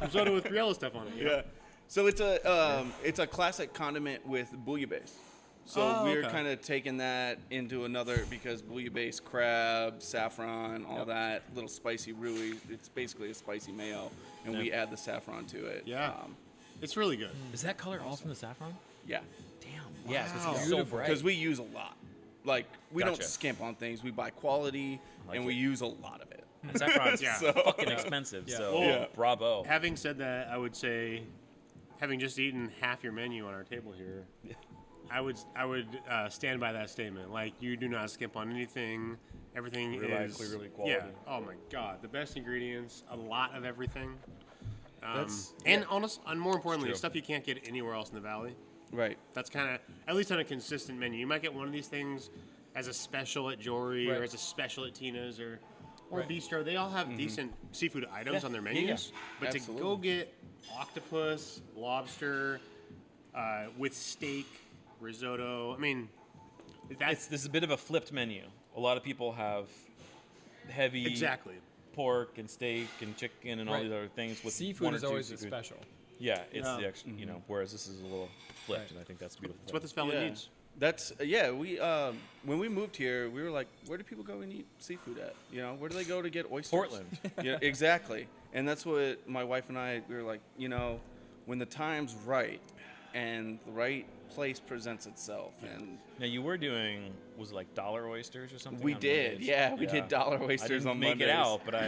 Risotto with Criollo stuff on it. Yeah. So it's a classic condiment with bouillabaisse. So we're kind of taking that into another, because bouillabaisse, crab, saffron, all that, little spicy rui. It's basically a spicy mayo, and we add the saffron to it. Yeah. It's really good. Is that color all from the saffron? Yeah. Damn. Yeah, Wow. It's so bright. because we use a lot. Like, we don't Gotcha. skimp on things. We buy quality, and we use a lot of it. And saffron's Yeah. fucking expensive, so Well, bravo. Having said that, I would say, having just eaten half your menu on our table here, I would stand by that statement. Like, you do not skimp on anything. Everything is clearly quality. Yeah. Oh my God, the best ingredients, a lot of everything. That's- and more importantly, true. stuff you can't get anywhere else in the valley. Right. That's kind of, at least on a consistent menu. You might get one of these things as a special at Jory or as a special at Tina's or Bistro. They all have decent seafood items on their menus. But Absolutely. to go get octopus, lobster, with steak, risotto, I mean, This is a bit of a flipped menu. A lot of people have heavy exactly. pork and steak and chicken and all these other things with Seafood one or is two always a seafood. special. Yeah, it's the extra, whereas this is a little flipped, and I think that's beautiful. It's what this fella Yeah. needs. That's we when we moved here, we were like, where do people go and eat seafood at? You know, where do they go to get oysters? Portland. Yeah, exactly. And that's what my wife and I, we were like, you know, when the time's right and the right place presents itself, and Now you were doing, was it like dollar oysters or something? we on did, Mondays? yeah, we did dollar I oysters didn't on make Mondays. it out, but I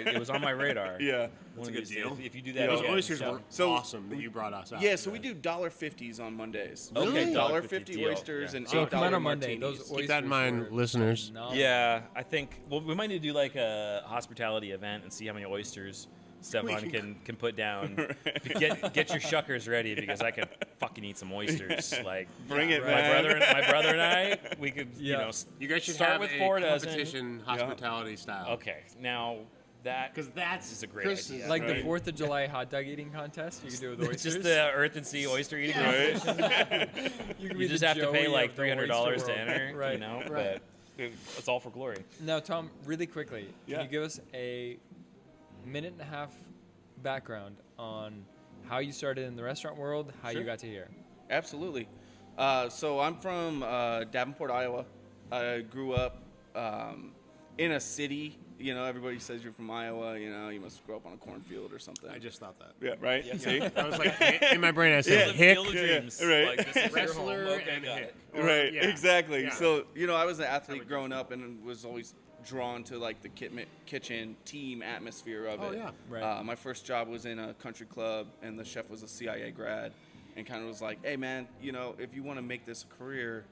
it was on my radar. Yeah. One of a good these deal. days, if you do that, Those again, oysters so- were So- awesome that you brought us out. Yeah, so we do $1.50s on Mondays. Okay, $1.50 deal. oysters Yeah. and So $8 come out on martinis. Monday. Those oysters Keep that in mind, were listeners. phenomenal. Yeah, I think. Well, we might need to do like a hospitality event and see how many oysters Stefan can put down. Get your shuckers ready because I could fucking eat some oysters. Like Bring it, my man. my brother and I, we could you know You guys should start have with a 4 dozen. competition hospitality style. Okay, now that Because that's is a great Chris idea. is- Like right? the 4th of July hot dog eating contest, you can do it with It's oysters. just the Earth and Sea oyster eating competition. you can You be just the have to pay Joey like of the $300 oyster to world. enter, Right. you know. Right. But it's all for glory. Now, Tom, really quickly, can Yeah. you give us a minute and a half background on how you started in the restaurant world, how you got to here? Absolutely. So I'm from Davenport, Iowa. I grew up in a city. You know, everybody says you're from Iowa. You know, you must grow up on a cornfield or something. I just thought that. Yeah, right? See? I was like, in my brain, I said, Field hick, of dreams. right. Like, this is your home. wrestler, Okay, and got hick. it. Or- Right, yeah. exactly. Yeah. So, you know, I was an athlete growing up and was always drawn to like the kitchen team atmosphere of Oh, it. yeah. Right. My first job was in a country club, and the chef was a CIA grad, and kind of was like, hey, man, you know, if you want to make this a career,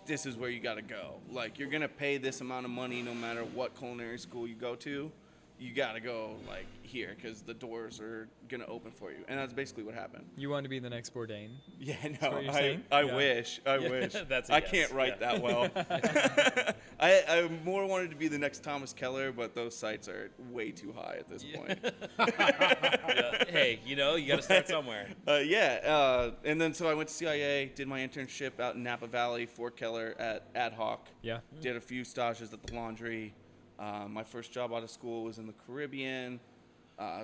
this is where you got to go. Like, you're going to pay this amount of money no matter what culinary school you go to. You got to go, like, here because the doors are going to open for you. And that's basically what happened. You want to be the next Bourdain? Yeah, what no, you're saying? I Yeah. wish. I wish. That's a I yes, can't write yeah. that well. I more wanted to be the next Thomas Keller, but those sights are way too high at this point. Yeah. Hey, you know, you got to start somewhere. And then so I went to CIA, did my internship out in Napa Valley for Keller at Ad Hoc. Yeah. Did a few stages at the laundry. My first job out of school was in the Caribbean,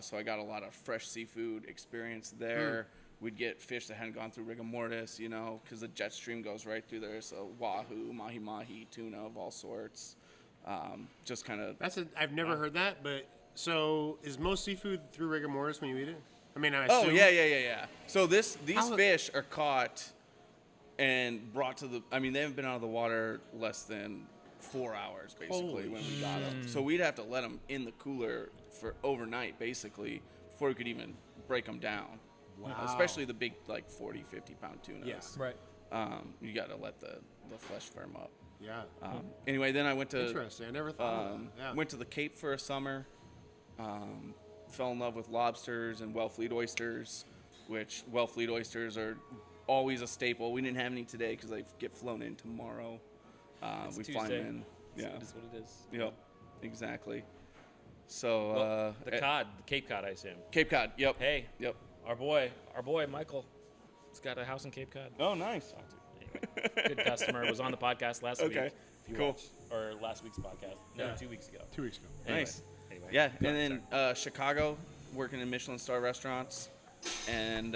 so I got a lot of fresh seafood experience there. We'd get fish that hadn't gone through rigor mortis, you know, because the jet stream goes right through there. So wahoo, mahi-mahi, tuna of all sorts. Just kind of... I've never heard that, but so is most seafood through rigor mortis when you eat it? I mean, I Oh, assume. yeah. So these How- fish are caught and brought to the... I mean, they haven't been out of the water less than 4 hours, basically, Holy when we got them. So we'd have to let them in the cooler for overnight, basically, before we could even break them down. Wow. Especially the big, like, 40, 50-pound tunas. Yeah. Right. You got to let the flesh firm up. Yeah. Anyway, then I went to... Interesting. I never thought of that. Yeah. Went to the Cape for a summer. Fell in love with lobsters and Wellfleet oysters, which Wellfleet oysters are always a staple. We didn't have any today because they get flown in tomorrow. It's We Tuesday. fly them in. Yeah. It is what it is. Yep. Exactly. So Well, the cod, the Cape Cod, I assume. Cape Cod. Yep. Hey, Yep. our boy Michael, he's got a house in Cape Cod. Oh, nice. Anyway, good customer. Was on the podcast last week. Okay, If you cool. watched- or last week's podcast. No, 2 weeks ago. 2 weeks ago. Anyway, Nice. Anyway. Yeah, and then Chicago, working in Michelin star restaurants. and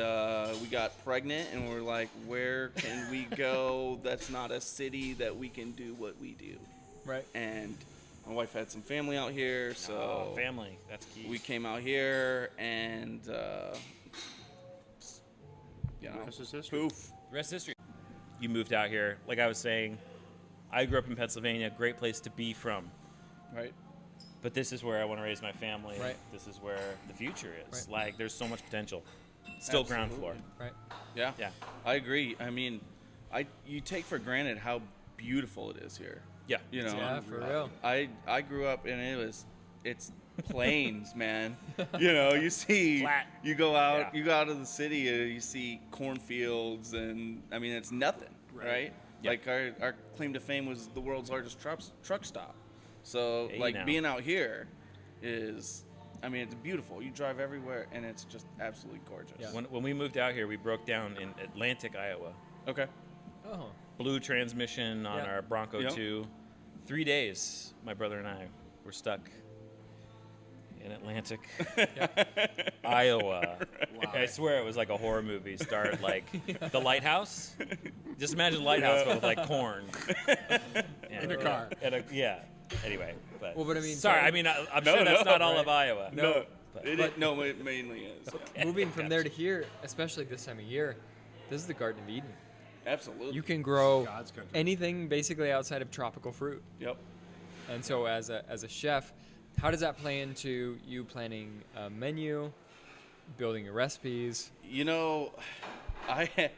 we got pregnant, and we're like, where can we go that's not a city that we can do what we do? Right. And my wife had some family out here, so family, that's key. we came out here, and Rest is history. poof. The rest is history. You moved out here. Like I was saying, I grew up in Pennsylvania, great place to be from. Right. But this is where I want to raise my family. Right. This is where the future is. Right. Like, there's so much potential. Still ground floor. Absolutely. Right. Yeah. Yeah. I agree. I mean, you take for granted how beautiful it is here. Yeah. You know. Yeah, for real. I grew up and it's plains, man. You know, you see, Flat. you go out, Yeah. you go out of the city, and you see cornfields, and I mean, it's nothing, right? Yeah. Like our claim to fame was the world's largest truck stop. So Hey, like now. being out here is, I mean, it's beautiful. You drive everywhere, and it's just absolutely gorgeous. Yeah. When we moved out here, we broke down in Atlantic, Iowa. Okay. Oh. Blue transmission on Yeah. our Bronco Yep. 2. 3 days, my brother and I were stuck in Atlantic, Iowa. I swear it was like a horror movie. Start like the lighthouse. Just imagine the lighthouse, but with like corn. In a car. Yeah. Anyway, but, Well, but I mean, sorry. so- I mean, I'm No, sure that's no, not all right. of Iowa. No, But- it mainly is. Yeah. Moving from there to here, especially this time of year, this is the Garden of Eden. Absolutely. You can grow God's country. anything basically outside of tropical fruit. Yep. And so, as a chef, how does that play into you planning a menu, building your recipes? You know, when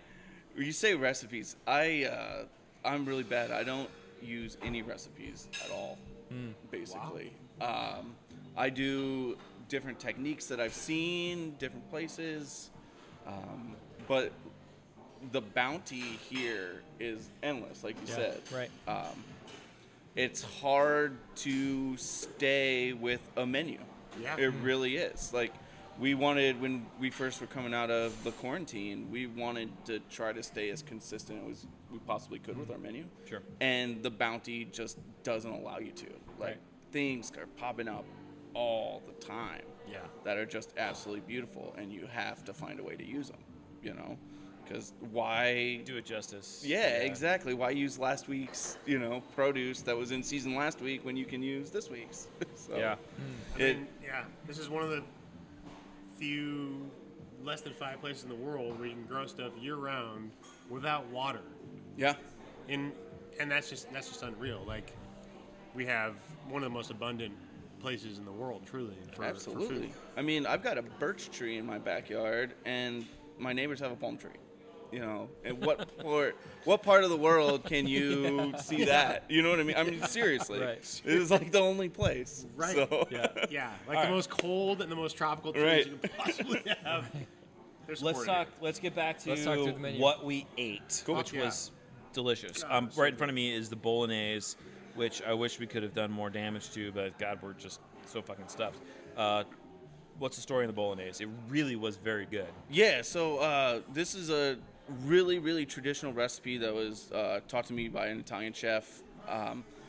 you say recipes, I'm really bad. I don't use any recipes at all, basically. I do different techniques that I've seen, different places, but the bounty here is endless, like you said. Right. It's hard to stay with a menu. Yeah. It really is. Like, when we first were coming out of the quarantine, we wanted to try to stay as consistent as we possibly could with our menu. Sure. And the bounty just doesn't allow you to. Like, Right. things are popping up all the time. Yeah. That are just absolutely beautiful, and you have to find a way to use them, you know? Because why Do it justice. yeah, exactly. Why use last week's, produce that was in season last week when you can use this week's? So, Yeah. Yeah, this is one of the few less than 5 places in the world where you can grow stuff year round without water. yeah, And that's just unreal. Like, we have one of the most abundant places in the world, truly, for absolutely. food. I mean, I've got a birch tree in my backyard, and my neighbors have a palm tree. And what part of the world can you see that? You know what I mean? I mean, seriously, Right. it is like the only place. Right. So, Yeah, like the most cold and the most tropical trees Right. you can possibly have. They're Let's supported talk. here. Let's get back to Let's talk through the menu. what we ate, Cool. which Yeah. was delicious. God, so Right in front of me is the bolognese, which I wish we could have done more damage to, but God, we're just so fucking stuffed. What's the story in the bolognese? It really was very good. yeah. So this is a really, really traditional recipe that was taught to me by an Italian chef.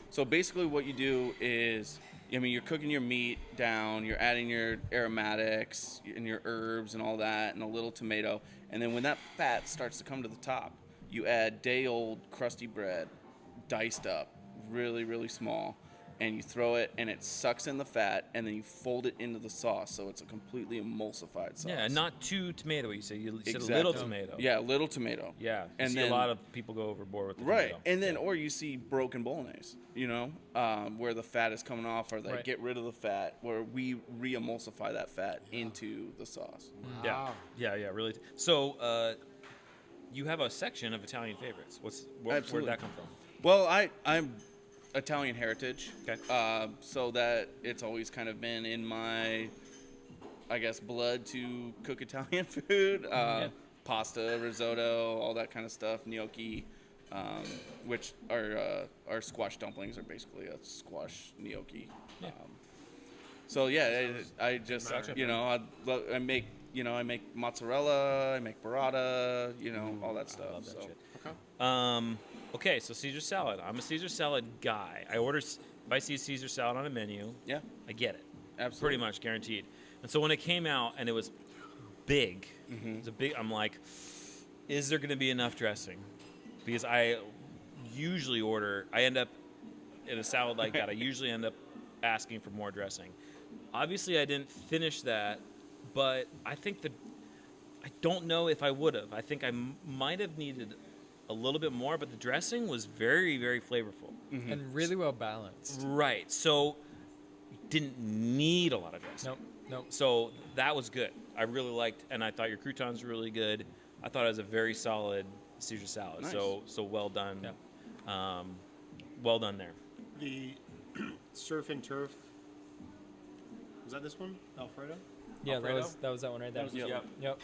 So basically, what you do is, you're cooking your meat down, you're adding your aromatics and your herbs and all that, and a little tomato, and then when that fat starts to come to the top, you add day-old crusty bread, diced up, really, really small, and you throw it, and it sucks in the fat, and then you fold it into the sauce, so it's a completely emulsified sauce. Yeah, not too tomato. You said a Exactly. little tomato. Yeah, a little tomato. Yeah. You And see then a lot of people go overboard with the Right, tomato. and then or you see broken bolognese, where the fat is coming off, or they Right. get rid of the fat, where we re-emulsify that fat into the sauce. Yeah, Wow. yeah, really. So, you have a section of Italian favorites. Where'd Absolutely. that come from? Well, I'm Italian heritage, Okay. so that it's always kind of been in my, I guess, blood to cook Italian food. Pasta, risotto, all that kind of stuff, gnocchi, which are squash dumplings are basically a squash gnocchi. Yeah. So yeah, I just I make mozzarella, I make burrata, all that stuff. I love that so. shit. Okay. Okay, so Caesar salad. I'm a Caesar salad guy. If I see Caesar salad on a menu, Yeah, I get it. absolutely. Pretty much guaranteed. And so when it came out and it was big, It's a big. I'm like, is there going to be enough dressing? Because I usually order. I end up in a salad like that. I usually end up asking for more dressing. Obviously, I didn't finish that, but I think I don't know if I would have. I think I might have needed a little bit more, but the dressing was very, very flavorful. And really well balanced. Right. So you didn't need a lot of dressing. Nope. So that was good. I really liked, and I thought your croutons were really good. I thought it was a very solid Caesar salad. Nice. So well done. Yeah. Well done there. The surf and turf. Was that this one? Alfredo? Yeah, Alfredo? that was that one right there. That was the Yep. Yep.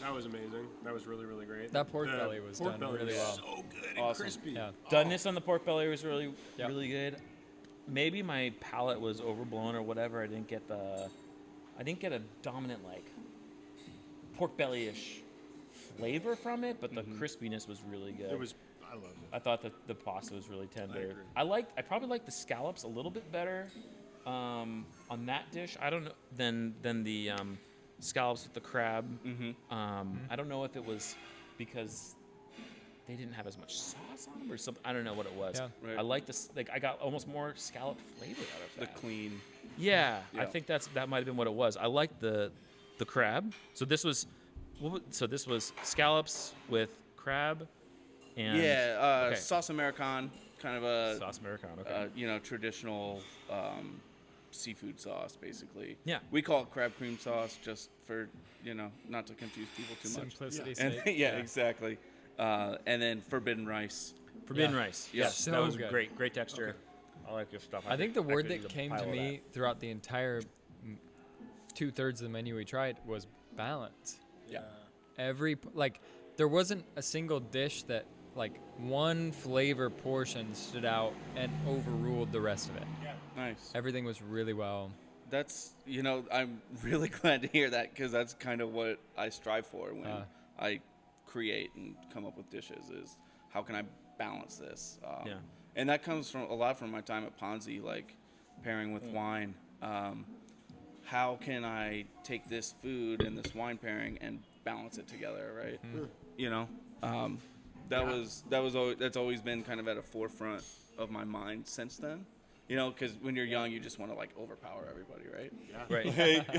That was amazing. That was really, really great. That pork The belly was pork done belly really was well. So good and Awesome. crispy. Yeah. Doneness on the pork belly was really, Yep. really good. Maybe my palate was overblown or whatever. I didn't get a dominant like pork belly-ish flavor from it, but the crispiness was really good. I loved it. I thought that the pasta was really tender. agree. I probably liked the scallops a little bit better on that dish. I don't know than the scallops with the crab. I don't know if it was because they didn't have as much sauce on them or something. I don't know what it was. Yeah. Right. I like this. Like I got almost more scallop flavor out of The that. clean. Yeah, I Yeah. think that might have been what it was. I liked the crab. So this was scallops with crab and okay. Sauce American, kind of a sauce Americano. Okay. traditional seafood sauce, basically. Yeah. We call it crab cream sauce just for not to confuse people too much. Simplicity And sake. yeah, exactly. And then forbidden rice. Forbidden Yeah. rice. Yeah. Yes, So that was good. great texture. I like your stuff. I think the could word eat that a came pile to of me throughout the entire 2/3 of the menu we tried was balance. Yeah. There wasn't a single dish that one flavor portion stood out and overruled the rest of it. Nice. Everything was really well. That's I'm really glad to hear that because that's kind of what I strive for when I create and come up with dishes is how can I balance this? Yeah. And that comes from a lot from my time at Ponzi, like pairing with wine. How can I take this food and this wine pairing and balance it together, right? That's always been kind of at a forefront of my mind since then. Because when you're young, you just want to overpower everybody, right? Yeah.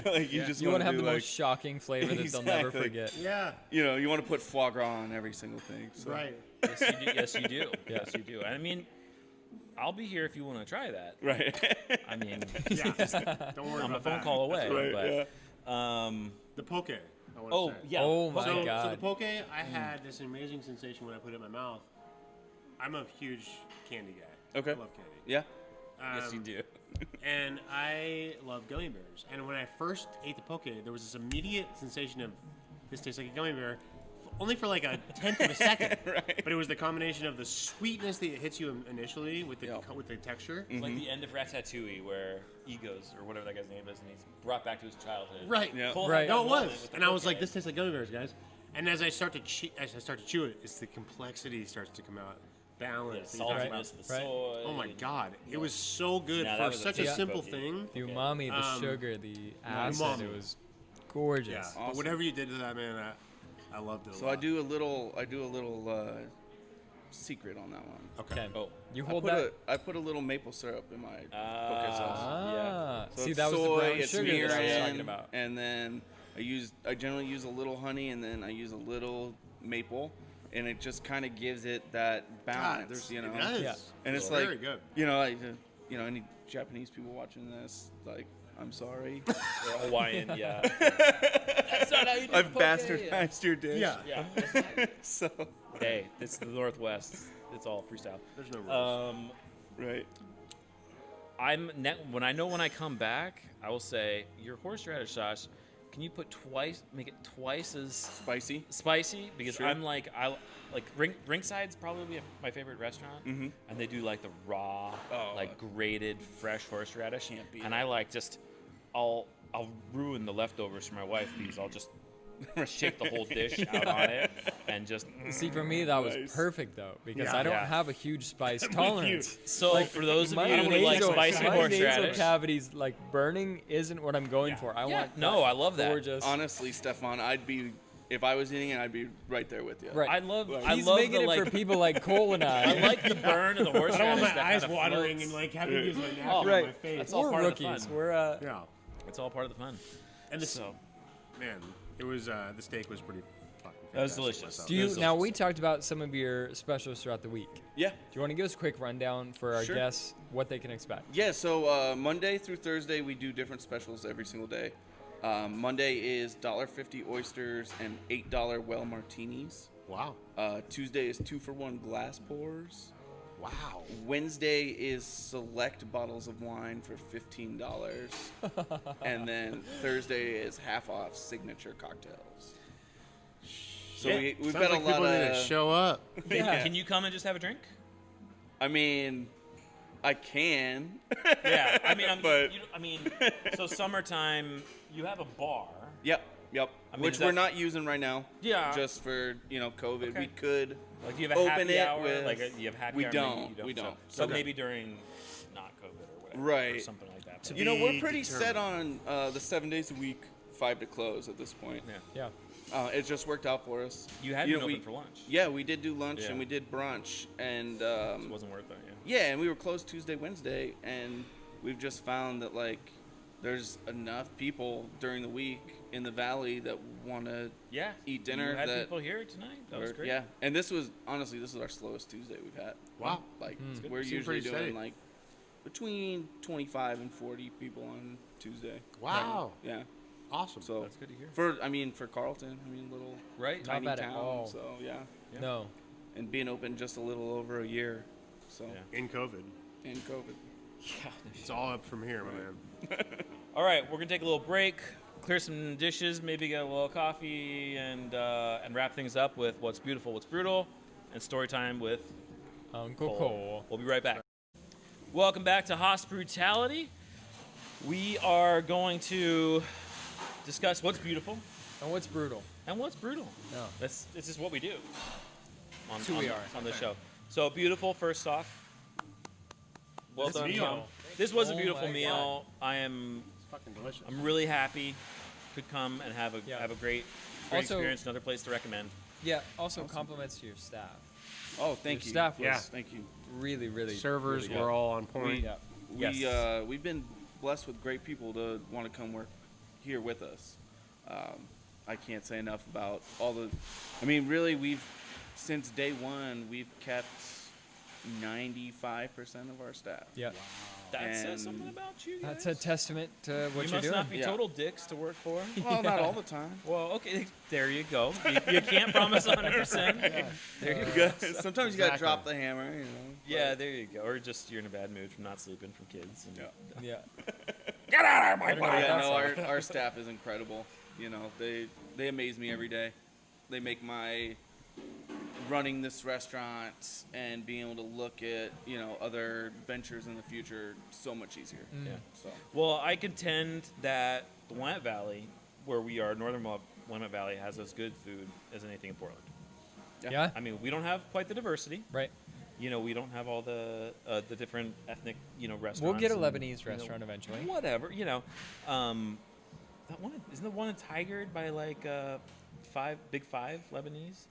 Right. You just You want to have do, the most shocking flavor that they'll never Exactly. forget. Yeah. you want to put foie gras on every single thing. So. Right. Yes, you do. Yes, you do. I mean, I'll be here if you want to try that. Right. I mean, Yeah. Don't worry I'm about a phone that. call away. Right, but The poke. I want oh to say. yeah. Oh my So God. the poke, I had this amazing sensation when I put it in my mouth. I'm a huge candy guy. Okay. I love candy. Yeah. Yes, you do. And I love gummy bears. And when I first ate the poke, there was this immediate sensation of this tastes like a gummy bear, only for like a tenth of a second. Right. But it was the combination of the sweetness that hits you initially with the Yeah. with the texture. It's like the end of Ratatouille, where he goes, or whatever that guy's name is, and he's brought back to his childhood. Right. Yeah. Full Right. head No, it moment was. with the And I was poke. like, this tastes like gummy bears, guys. And as I start to chew it, it's the complexity starts to come out. the Balance. that you talked about. saltiness, the Right. soy. Oh my God, it was so good Nah, that for was a such a tasty simple cookie. thing. The umami, the sugar, the acid, umami. it was gorgeous. Yeah, Awesome. but whatever you did to that, man, I loved it. So I do a little secret on that one. Okay. Okay. Oh. You I hold put that. I put a little maple syrup in my poke sauce. Ah. So See, it's that was the soy, brown it's sugar that I was mirin, talking about. And then I generally use a little honey, and then I use a little maple, and it just kind of gives it that balance, It does. Yeah. And it's very like, good. any Japanese people watching this, like, I'm sorry. Or Hawaiian, yeah. That's not how you do I've poke. bastardized your dish. Yeah. Yeah. So, Hey, it's the Northwest. It's all freestyle. There's no rules. right. When I come back, I will say your horseradish sauce. Can you make it twice as Spicy. spicy? Because Sure. I'm like Ringside's probably my favorite restaurant, and they do like the raw, grated fresh horseradish, Can't beat and it. I like I'll ruin the leftovers for my wife because I'll just shake the whole dish out on it and just. See, for me, that was Nice. perfect though, because Yeah. I don't Yeah. have a huge spice tolerance. So for those of My you who like nasal- spicy my nasal horseradish, cavities, burning, isn't what I'm going for. I yeah, want no, I love that. gorgeous. Honestly, Stefan, I'd be if I was eating it, I'd be right there with you. Right. I love He's the, making it like, for people like Cole and I. I like the burn of the I don't want horseradish my that eyes kinda watering floats. and like having to use my napkin Oh, on right. my face. That's all We're part rookies. of the fun. We're Yeah. It's all part of the fun. And the So man, it was the steak was pretty fucking fantastic. That was delicious. myself. Do you Those now? delicious. We talked about some of your specials throughout the week. Yeah. Do you want to give us a quick rundown for our Sure. guests what they can expect? Yeah, so Monday through Thursday, we do different specials every single day. Monday is $1.50 oysters and $8 well martinis. Wow. Tuesday is 2-for-1 glass pours. Wow. Wednesday is select bottles of wine for $15. And then Thursday is half off signature cocktails. So we've Sounds got like a lot people need to of. show up. Yeah. Can you come and just have a drink? I mean, I can. Yeah, I mean, But- so summertime, you have a bar. Yep. I mean, Which is we're that- not using right now. Yeah. Just for COVID. Okay. We could. Like, do you have a Open happy it hour? with- Like, you have happy we hour? don't, Maybe you we So- don't. So Okay. maybe during not COVID or whatever, or Right. something like that. To You know, we're be pretty set determined. on the 7 days a week, 5 to close at this point. Yeah. Yeah. It just worked out for us. You had You been know, open we- for lunch. Yeah, we did do lunch Yeah. and we did brunch, and It wasn't worth it. yeah, and we were closed Tuesday, Wednesday, and we've just found that like there's enough people during the week in the valley that want to Yeah. eat dinner. You had that people here tonight. That was we're- great. Yeah, and this was our slowest Tuesday we've had. Wow. Like good. we're Seemed usually pretty doing steady. like between 25 and 40 people on Tuesday. Wow. Yeah. Awesome. So That's good to hear. for Carlton, little Right? Not tiny bad at town. all. So yeah, No. and being open just a little over a year. So Yeah. in COVID, in COVID. Yeah. it's all up from here, my man. All right, we're gonna take a little break, clear some dishes, maybe get a little coffee, and wrap things up with what's beautiful, what's brutal, and story time with Uncle Cole. We'll be right back. Welcome back to Hospitality. We are going to discuss what's beautiful And what's brutal? and what's brutal. No. This is what we do. It's who we are. on the show. So beautiful. First off, well This done, meal. Tom. This was a Oh beautiful my meal. I'm Fucking delicious. really happy. Could come and have a Yeah. great Also- experience. Another place to recommend. Yeah. Also, compliments to your staff. Oh, thank Your you. staff was Yeah. Thank you. really, really. Servers really were good. all on point. Yeah. Yes. We've been blessed with great people to want to come work here with us. I can't say enough about all the. I mean, really, since day one we've kept 95% of our staff. Yeah. That And says something about you guys. That's a testament to what you you're must doing. not be Yeah. total dicks to work for. Well, not all the time. Well, okay, there you go. You can't promise 100%. There you go. Sometimes you gotta Exactly. drop the hammer, Yeah, there you go. Or just you're in a bad mood from not sleeping from kids. And Yeah. Get out of my I don't know But what yeah, that's no, like. our staff is incredible. They amaze me every day. They make my running this restaurant and being able to look at other ventures in the future so much easier. Yeah. So Well, I contend that the Willamette Valley, where we are, northern Willamette Valley, has as good food as anything in Portland. Yeah. I mean, we don't have quite the diversity. Right. We don't have all the different ethnic, restaurants. We'll get a and, Lebanese restaurant eventually. Whatever, that one isn't the one in Tigard by like Big Five Lebanese.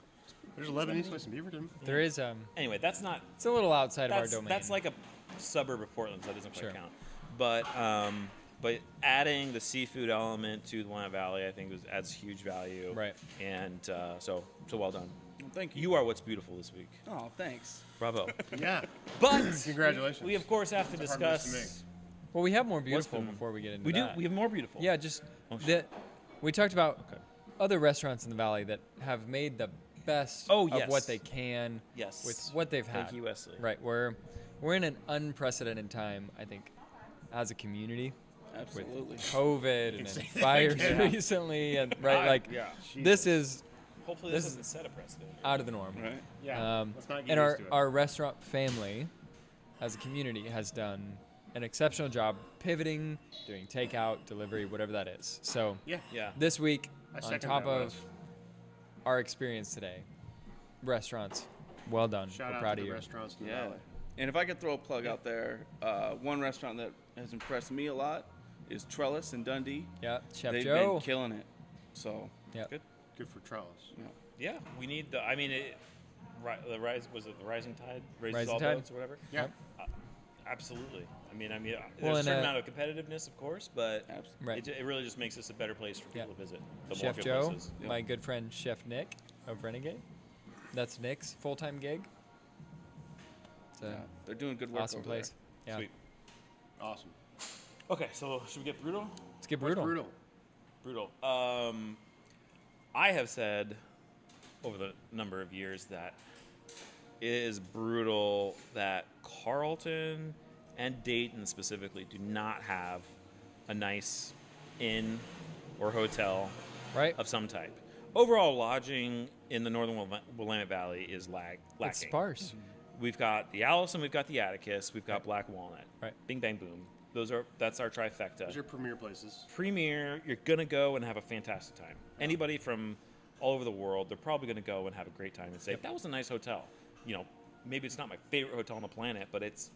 There's a Lebanese place in Beaverton. There is Anyway, that's not. it's a little outside of our domain. That's like a suburb of Portland, so that doesn't quite Sure. count. But adding the seafood element to the Willamette Valley, I think adds huge value. Right. And so well done. well, thank you. You are what's beautiful this week. Oh, thanks. Bravo. Yeah. But Congratulations. we of course have to That's a hard list to discuss. Well, we have more beautiful been- before we get into We do. that. We have more beautiful. Yeah, just Oh, that we talked about Okay. other restaurants in the valley that have made the best Oh, of yes. what they can Yes. with what they've had. Thank you, Wesley. Right, we're in an unprecedented time, I think, as a community Absolutely. with COVID and then Yeah. fires recently, and Yeah. this is Hopefully This this is- doesn't set a precedent. out of the norm. Right. Yeah. Let's not get And used to it. our restaurant family, as a community, has done an exceptional job pivoting, doing takeout, delivery, whatever that is. So Yeah. Yeah. this week, I on second top that, of Wes. our experience today, restaurants, well done. Shout We're out proud to of the you. restaurants in the Yeah. valley. And if I could throw a plug out there, one restaurant that has impressed me a lot is Trellis in Dundee. Yeah, Chef They've Joe. been killing it. So Yeah. Good. good for trellis. Yeah, we need the. I mean, the rise was it the rising tide raises Rising all tide. boats or whatever. Yeah. Absolutely. I mean, there's Well, a and, certain amount of competitiveness, of course, but Right. it really just makes this a better place for people to visit. The Chef more good Joe, places. my good friend Chef Nick of Renegade. That's Nick's full-time gig. It's a They're doing good work. awesome over place. Yeah. Sweet. Awesome. Okay, so should we get brutal? Let's get brutal. Brutal. Brutal. I have said over the number of years that it is brutal that Carlton and Dayton specifically do not have a nice inn or hotel Right? of some type. Overall lodging in the northern Willamette Valley is lacking. It's sparse. We've got the Allison, we've got the Atticus, we've got Black Walnut. Right. Bing, bang, boom. That's our trifecta. Those are premier places. Premier, you're gonna go and have a fantastic time. Anybody from all over the world, they're probably gonna go and have a great time and say, that was a nice hotel. You know, maybe it's not my favorite hotel on the planet, but it's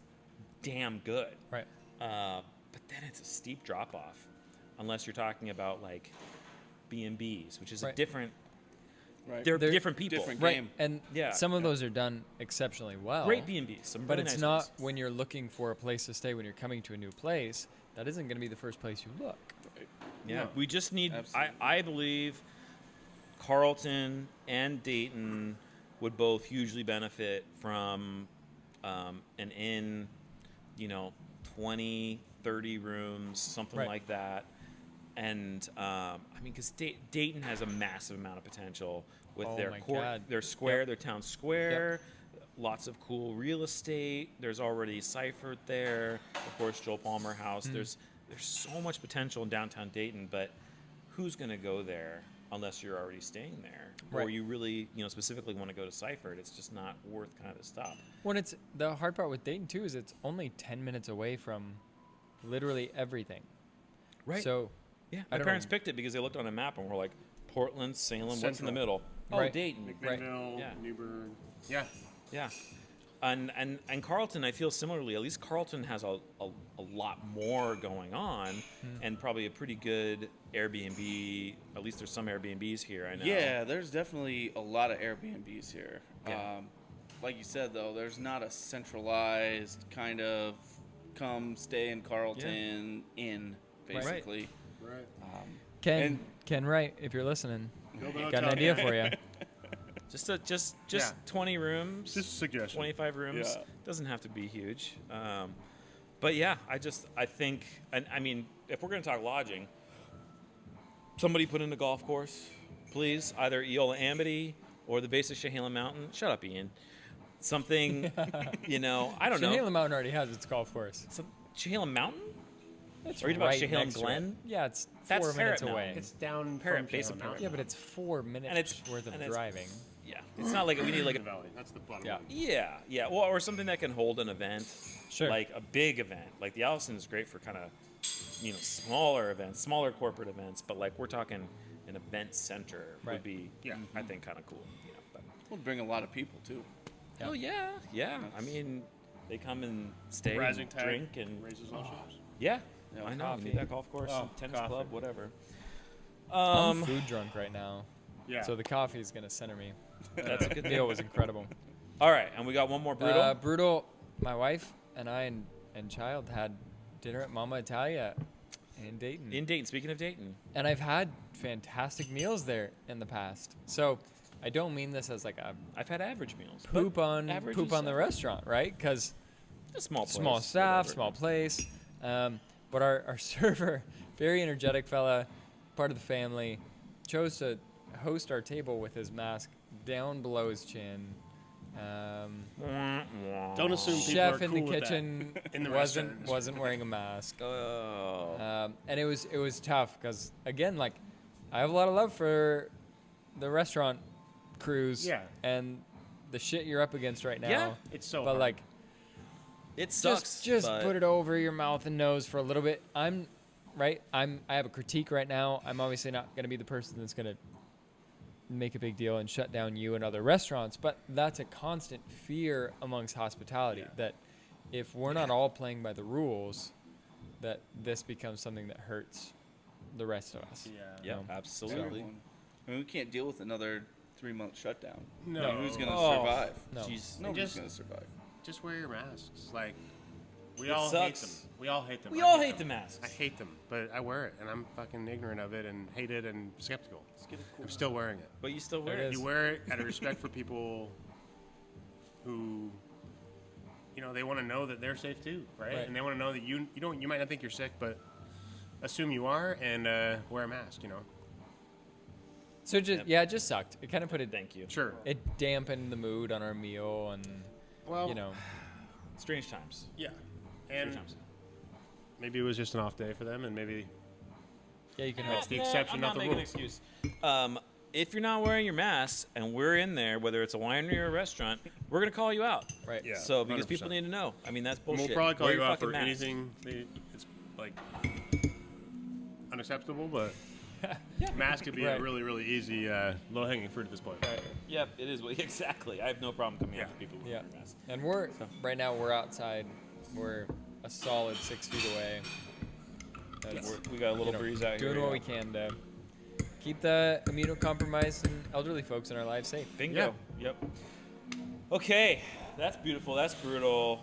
damn good. Right. But then it's a steep drop off, unless you're talking about like B&Bs, which is a Right. different. Right. They're They're different people. different Right. game. And Yeah. some of those are done exceptionally well. Great B&Bs, some But really it's nice not ones. when you're looking for a place to stay when you're coming to a new place. That isn't going to be the first place you look. Yeah, No. we just need. Absolutely. I believe Carlton and Dayton would both hugely benefit from an inn, 20, 30 rooms, something Right. like that. And I mean, because Dayton has a massive amount of potential with Oh their my court, God. their square, Yep. their town square. Lots of cool real estate. There's already Seifert there. Of course, Joel Palmer House. There's so much potential in downtown Dayton, but who's going to go there unless you're already staying there, or Right. you really, specifically want to go to Seifert? It's just not worth kind of the stop. When it's the hard part with Dayton too is it's only 10 minutes away from literally everything. Right. So Yeah, I my don't parents know. picked it because they looked on a map and were like, Portland, Salem, what's in the Central. middle? Oh, Right. Dayton. Right. McMinnville, Yeah. Newburgh. Yeah. Yeah. And Carlton, I feel similarly. At least Carlton has a lot more going on, and probably a pretty good Airbnb. At least there's some Airbnbs here. I know. Yeah, there's definitely a lot of Airbnbs here. Yeah. Like you said, though, there's not a centralized kind of come stay in Carlton inn, basically. Right. Ken Wright, if you're listening, Build a got an hotel. idea for you. Just Yeah. 20 rooms. Just a suggestion. 25 rooms. Yeah. Doesn't have to be huge. But yeah, I think, and I mean, if we're going to talk lodging, somebody put in a golf course, please. Either Eola Amity or the base of Chehalem Mountain. Shut up, Ian. Something, I don't know. Chehalem Mountain already has its golf course. Chehalem Mountain? It's Are you talking about right Chehalem next to it. Glen? Yeah, it's That's 4 minutes Parrot away. Mountain. It's down Parrot, from base of Chehalem Parrot. Mountain. Yeah, but it's 4 minutes And it's- worth of and it's- driving. Yeah. It's not like we need like the a valley. That's the bottom Yeah. line. Yeah. Well, or something that can hold an event. Sure. Like a big event. Like the Allison is great for kind of, smaller events, smaller corporate events. But like we're talking an event center would Right. be, Yeah. I think, kind of cool. But, We'll bring a lot of people, too. oh yeah. I mean, they come and stay, Rising and tide drink, and raises all ships. yeah. Yeah, I know. coffee. We need that golf course, Oh, tennis coffee. club, whatever. I'm food drunk right now, Yeah. so the coffee is gonna center me. That's a good The deal. meal was incredible. All right, and we got one more brutal. Brutal. My wife and I and child had dinner at Mama Italia in Dayton. In Dayton. Speaking of Dayton, And I've had fantastic meals there in the past. So I don't mean this as like a I've had average meals. poop but on average poop is on the restaurant, right? Because a small place, small staff, whatever. small place. But our server, very energetic fella, part of the family, chose to host our table with his mask down below his chin. Wah, wah. Don't assume people Chef are in cool the with that. kitchen In the wasn't restaurant. wasn't wearing a mask. Oh. And it was tough because again, like I have a lot of love for the restaurant crews Yeah. and the shit you're up against right now. Yeah, It's so but hard. like It sucks. just but put it over your mouth and nose for a little bit. I have a critique right now. I'm obviously not going to be the person that's going to make a big deal and shut down you and other restaurants, but that's a constant fear amongst hospitality that if we're not all playing by the rules, that this becomes something that hurts the rest of us. Yeah. Yeah, No. absolutely. I mean, we can't deal with another 3-month shutdown. No. I mean, who's gonna Oh. survive? No. Jeez. Nobody's gonna survive. Just wear your masks. Like, we It all hate them. sucks. We all hate them. We I all hate them. the masks. I hate them, but I wear it, and I'm fucking ignorant of it and hate it and skeptical. I'm still wearing it. But you still wear There it it. is. You wear it out of respect for people who, they want to know that they're safe too, right? Right. And they want to know that you might not think you're sick, but assume you are and wear a mask. So just Yep. it just sucked. It kind of put it. Thank you. Sure. It dampened the mood on our meal, and Well, Strange times. yeah, Strange and times. maybe it was just an off day for them, and maybe yeah, you can That's help. the exception, I'm not not the making rule. an excuse. If you're not wearing your mask and we're in there, whether it's a winery or a restaurant, we're gonna call you out. Right. Yeah. So because 100%. people need to know. I mean, that's we'll bullshit. probably call Wear you your out fucking for mask. anything. It's like unacceptable, but mask could be Right. a really, really easy low-hanging fruit at this point. Yep, it is. Exactly. I have no problem coming Yeah. after people who Yeah. wear masks. And right now we're outside. We're a solid 6 feet away. That's, We got a little you know, breeze out here. doing what we can to keep the immunocompromised and elderly folks in our lives safe. Bingo. Yep. Okay, that's beautiful. That's brutal.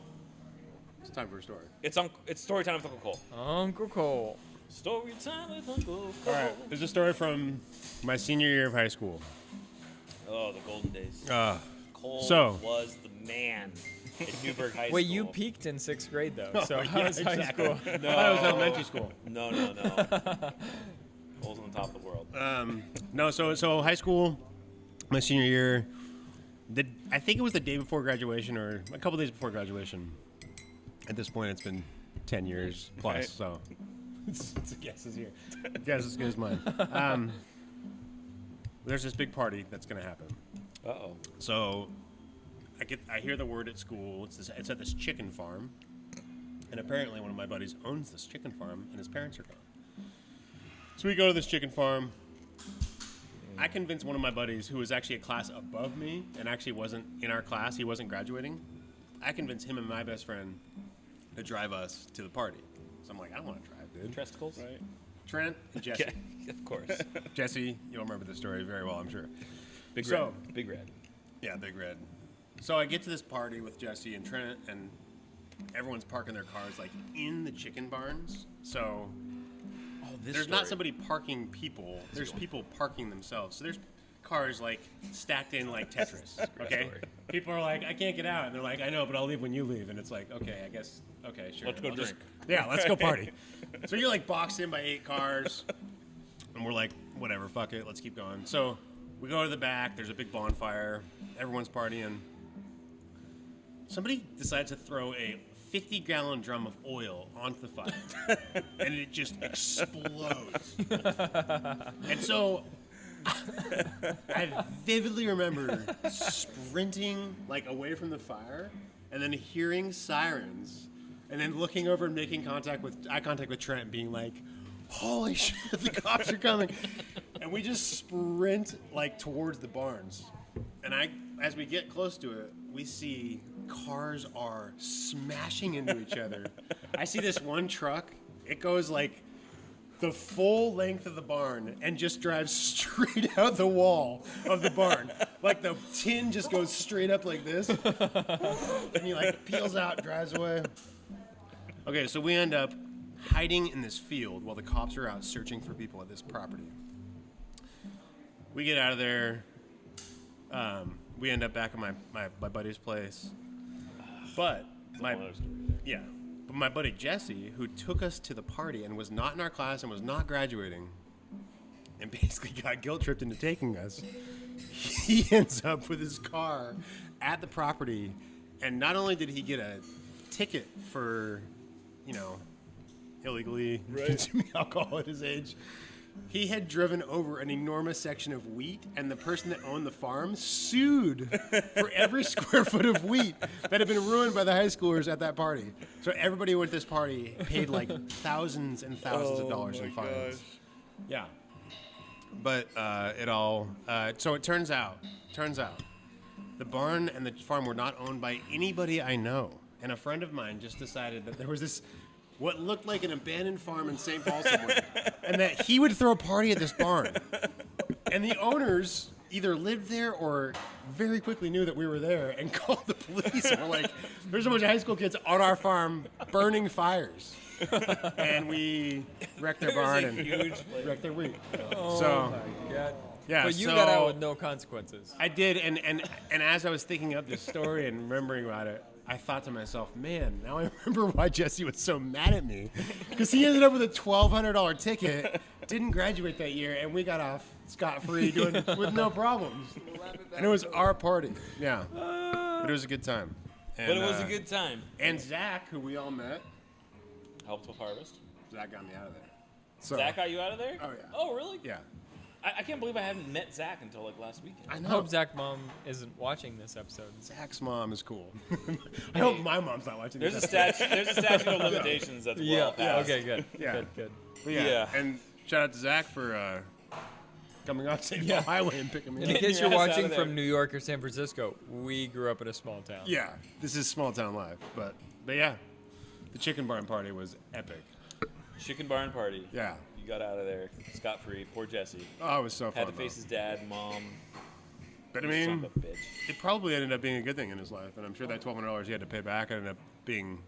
It's time for a story. It's story time with Uncle Cole. Uncle Cole. Story time with Uncle Cole. All right, there's a story from my senior year of high school. Oh, the golden days. Cole so- was the man at Newburgh High School. Wait, you peaked in 6th grade though. So yeah, how was high exactly. school? I thought it was elementary school. No. Cole's on the top of the world. No, so high school, my senior year, I think it was the day before graduation or a couple days before graduation. At this point, it's been 10 years plus, Right. so it's a guess is here. Guess as good as mine. There's this big party that's going to happen. Uh-oh. So I hear the word at school. It's at this chicken farm, and apparently one of my buddies owns this chicken farm, and his parents are gone. So we go to this chicken farm. I convinced one of my buddies, who was actually a class above me and actually wasn't in our class, he wasn't graduating. I convinced him and my best friend to drive us to the party. So I'm like, I don't want to drive, dude. Tresticles? Right. Trent and Jesse. Okay, of course. Jesse, you'll remember the story very well, I'm sure. Big So- red. Big red. Yeah, Big Red. So I get to this party with Jesse and Trent, and everyone's parking their cars like in the chicken barns. So Oh, this there's not story. somebody parking people. There's people parking themselves. So there's cars like stacked in like Tetris. Okay. story. People are like, I can't get out, and they're like, I know, but I'll leave when you leave. And it's like, okay, I guess, okay, sure. Let's go I'll drink. Yeah, let's go party. So you're like boxed in by 8 cars, and we're like, whatever, fuck it, let's keep going. So we go to the back. There's a big bonfire. Everyone's partying. Somebody decides to throw a 50-gallon drum of oil onto the fire, and it just explodes. And so I vividly remember sprinting like away from the fire, and then hearing sirens, and then looking over and making eye contact with Trent, being like, "Holy shit, the cops are coming!" And we just sprint like towards the barns. And as we get close to it, we see cars are smashing into each other. I see this one truck. It goes like the full length of the barn and just drives straight out the wall of the barn. Like the tin just goes straight up like this. And he like peels out, drives away. Okay, so we end up hiding in this field while the cops are out searching for people at this property. We get out of there. We end up back at my buddy's place. But my buddy Jesse, who took us to the party and was not in our class and was not graduating, and basically got guilt tripped into taking us, he ends up with his car at the property, and not only did he get a ticket for, illegally consuming alcohol at his age, he had driven over an enormous section of wheat, and the person that owned the farm sued for every square foot of wheat that had been ruined by the high schoolers at that party. So everybody who went to this party paid like thousands and thousands of dollars in fines. Yeah. But so it turns out, the barn and the farm were not owned by anybody I know. And a friend of mine just decided that there was this what looked like an abandoned farm in St. Paul somewhere, and that he would throw a party at this barn. And the owners either lived there or very quickly knew that we were there and called the police. And we're like, there's a bunch of high school kids on our farm burning fires. And we wrecked their barn and wrecked their wheat. Oh So, my God. yeah, But you so got out with no consequences. I did, and as I was thinking up this story and remembering about it, I thought to myself, man, now I remember why Jesse was so mad at me. Because he ended up with a $1,200 ticket, didn't graduate that year, and we got off scot-free with no problems. And it was our party. Yeah. But it was a good time. And, But it was a good time. And Zach, who we all met, Helped with harvest. Zach got me out of there. So, Zach got you out of there? Oh, yeah. Oh, really? Yeah. I can't believe I haven't met Zach until like last weekend. I I know. hope Zach's mom isn't watching this episode. Zach's mom is cool. I hope my mom's not watching There's this a episode. statute. There's a statute of limitations that's well past. Okay, good. Yeah. Good. But yeah. Yeah. And shout out to Zach for coming off St. Paul Highway and picking me And in up. case your you're ass out watching of there. from New York or San Francisco, we grew up in a small town. Yeah, this is small town life. But yeah, the chicken barn party was epic. Chicken barn party. Yeah. You got out of there scot free. Poor Jesse. Oh, it was so fun. Had to face his dad, mom. But I Son mean, of a bitch. it probably ended up being a good thing in his life. And I'm sure that $1,200 he had to pay back ended up being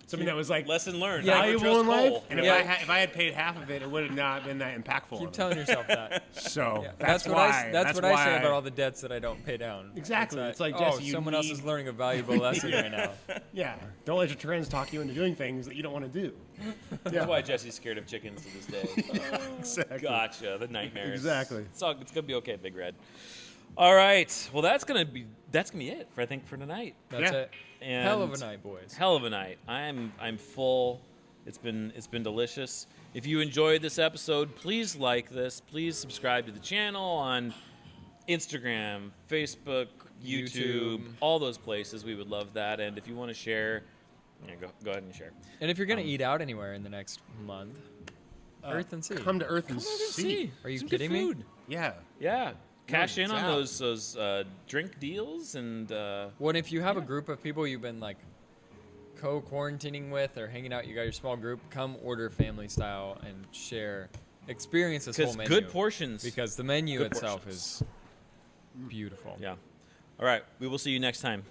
something that was like Lesson learned. Yeah, Never valuable in trust life. Cole. And Yeah. if I had paid half of it, it would have not been that impactful. Keep on telling yourself that. him. So Yeah. that's what why. that's what I say why- about all the debts that I don't pay down. Exactly. It's like, oh, Jesse, you someone else need- is learning a valuable lesson right now. Yeah. Don't let your friends talk you into doing things that you don't want to do. That's why Jesse's scared of chickens to this day. Exactly. Gotcha. The nightmares. Exactly. It's gonna be okay, Big Red. All right. Well, that's gonna be it for tonight. That's Yeah. it. And Hell of a night, boys. Hell of a night. I'm full. It's been delicious. If you enjoyed this episode, please like this. Please subscribe to the channel on Instagram, Facebook, YouTube, all those places. We would love that. And if you want to share, go ahead and share. And if you're going to eat out anywhere in the next month, Earth and Sea. Come to Earth and see. Are you Some kidding good me? food. Yeah. Yeah. Cash in it's on out. those drink deals and What if you have a group of people you've been like co-quarantining with or hanging out, you got your small group, come order family style and share, experience this whole because menu. good portions. Because the menu Good itself portions. is beautiful. Yeah. All right. We will see you next time.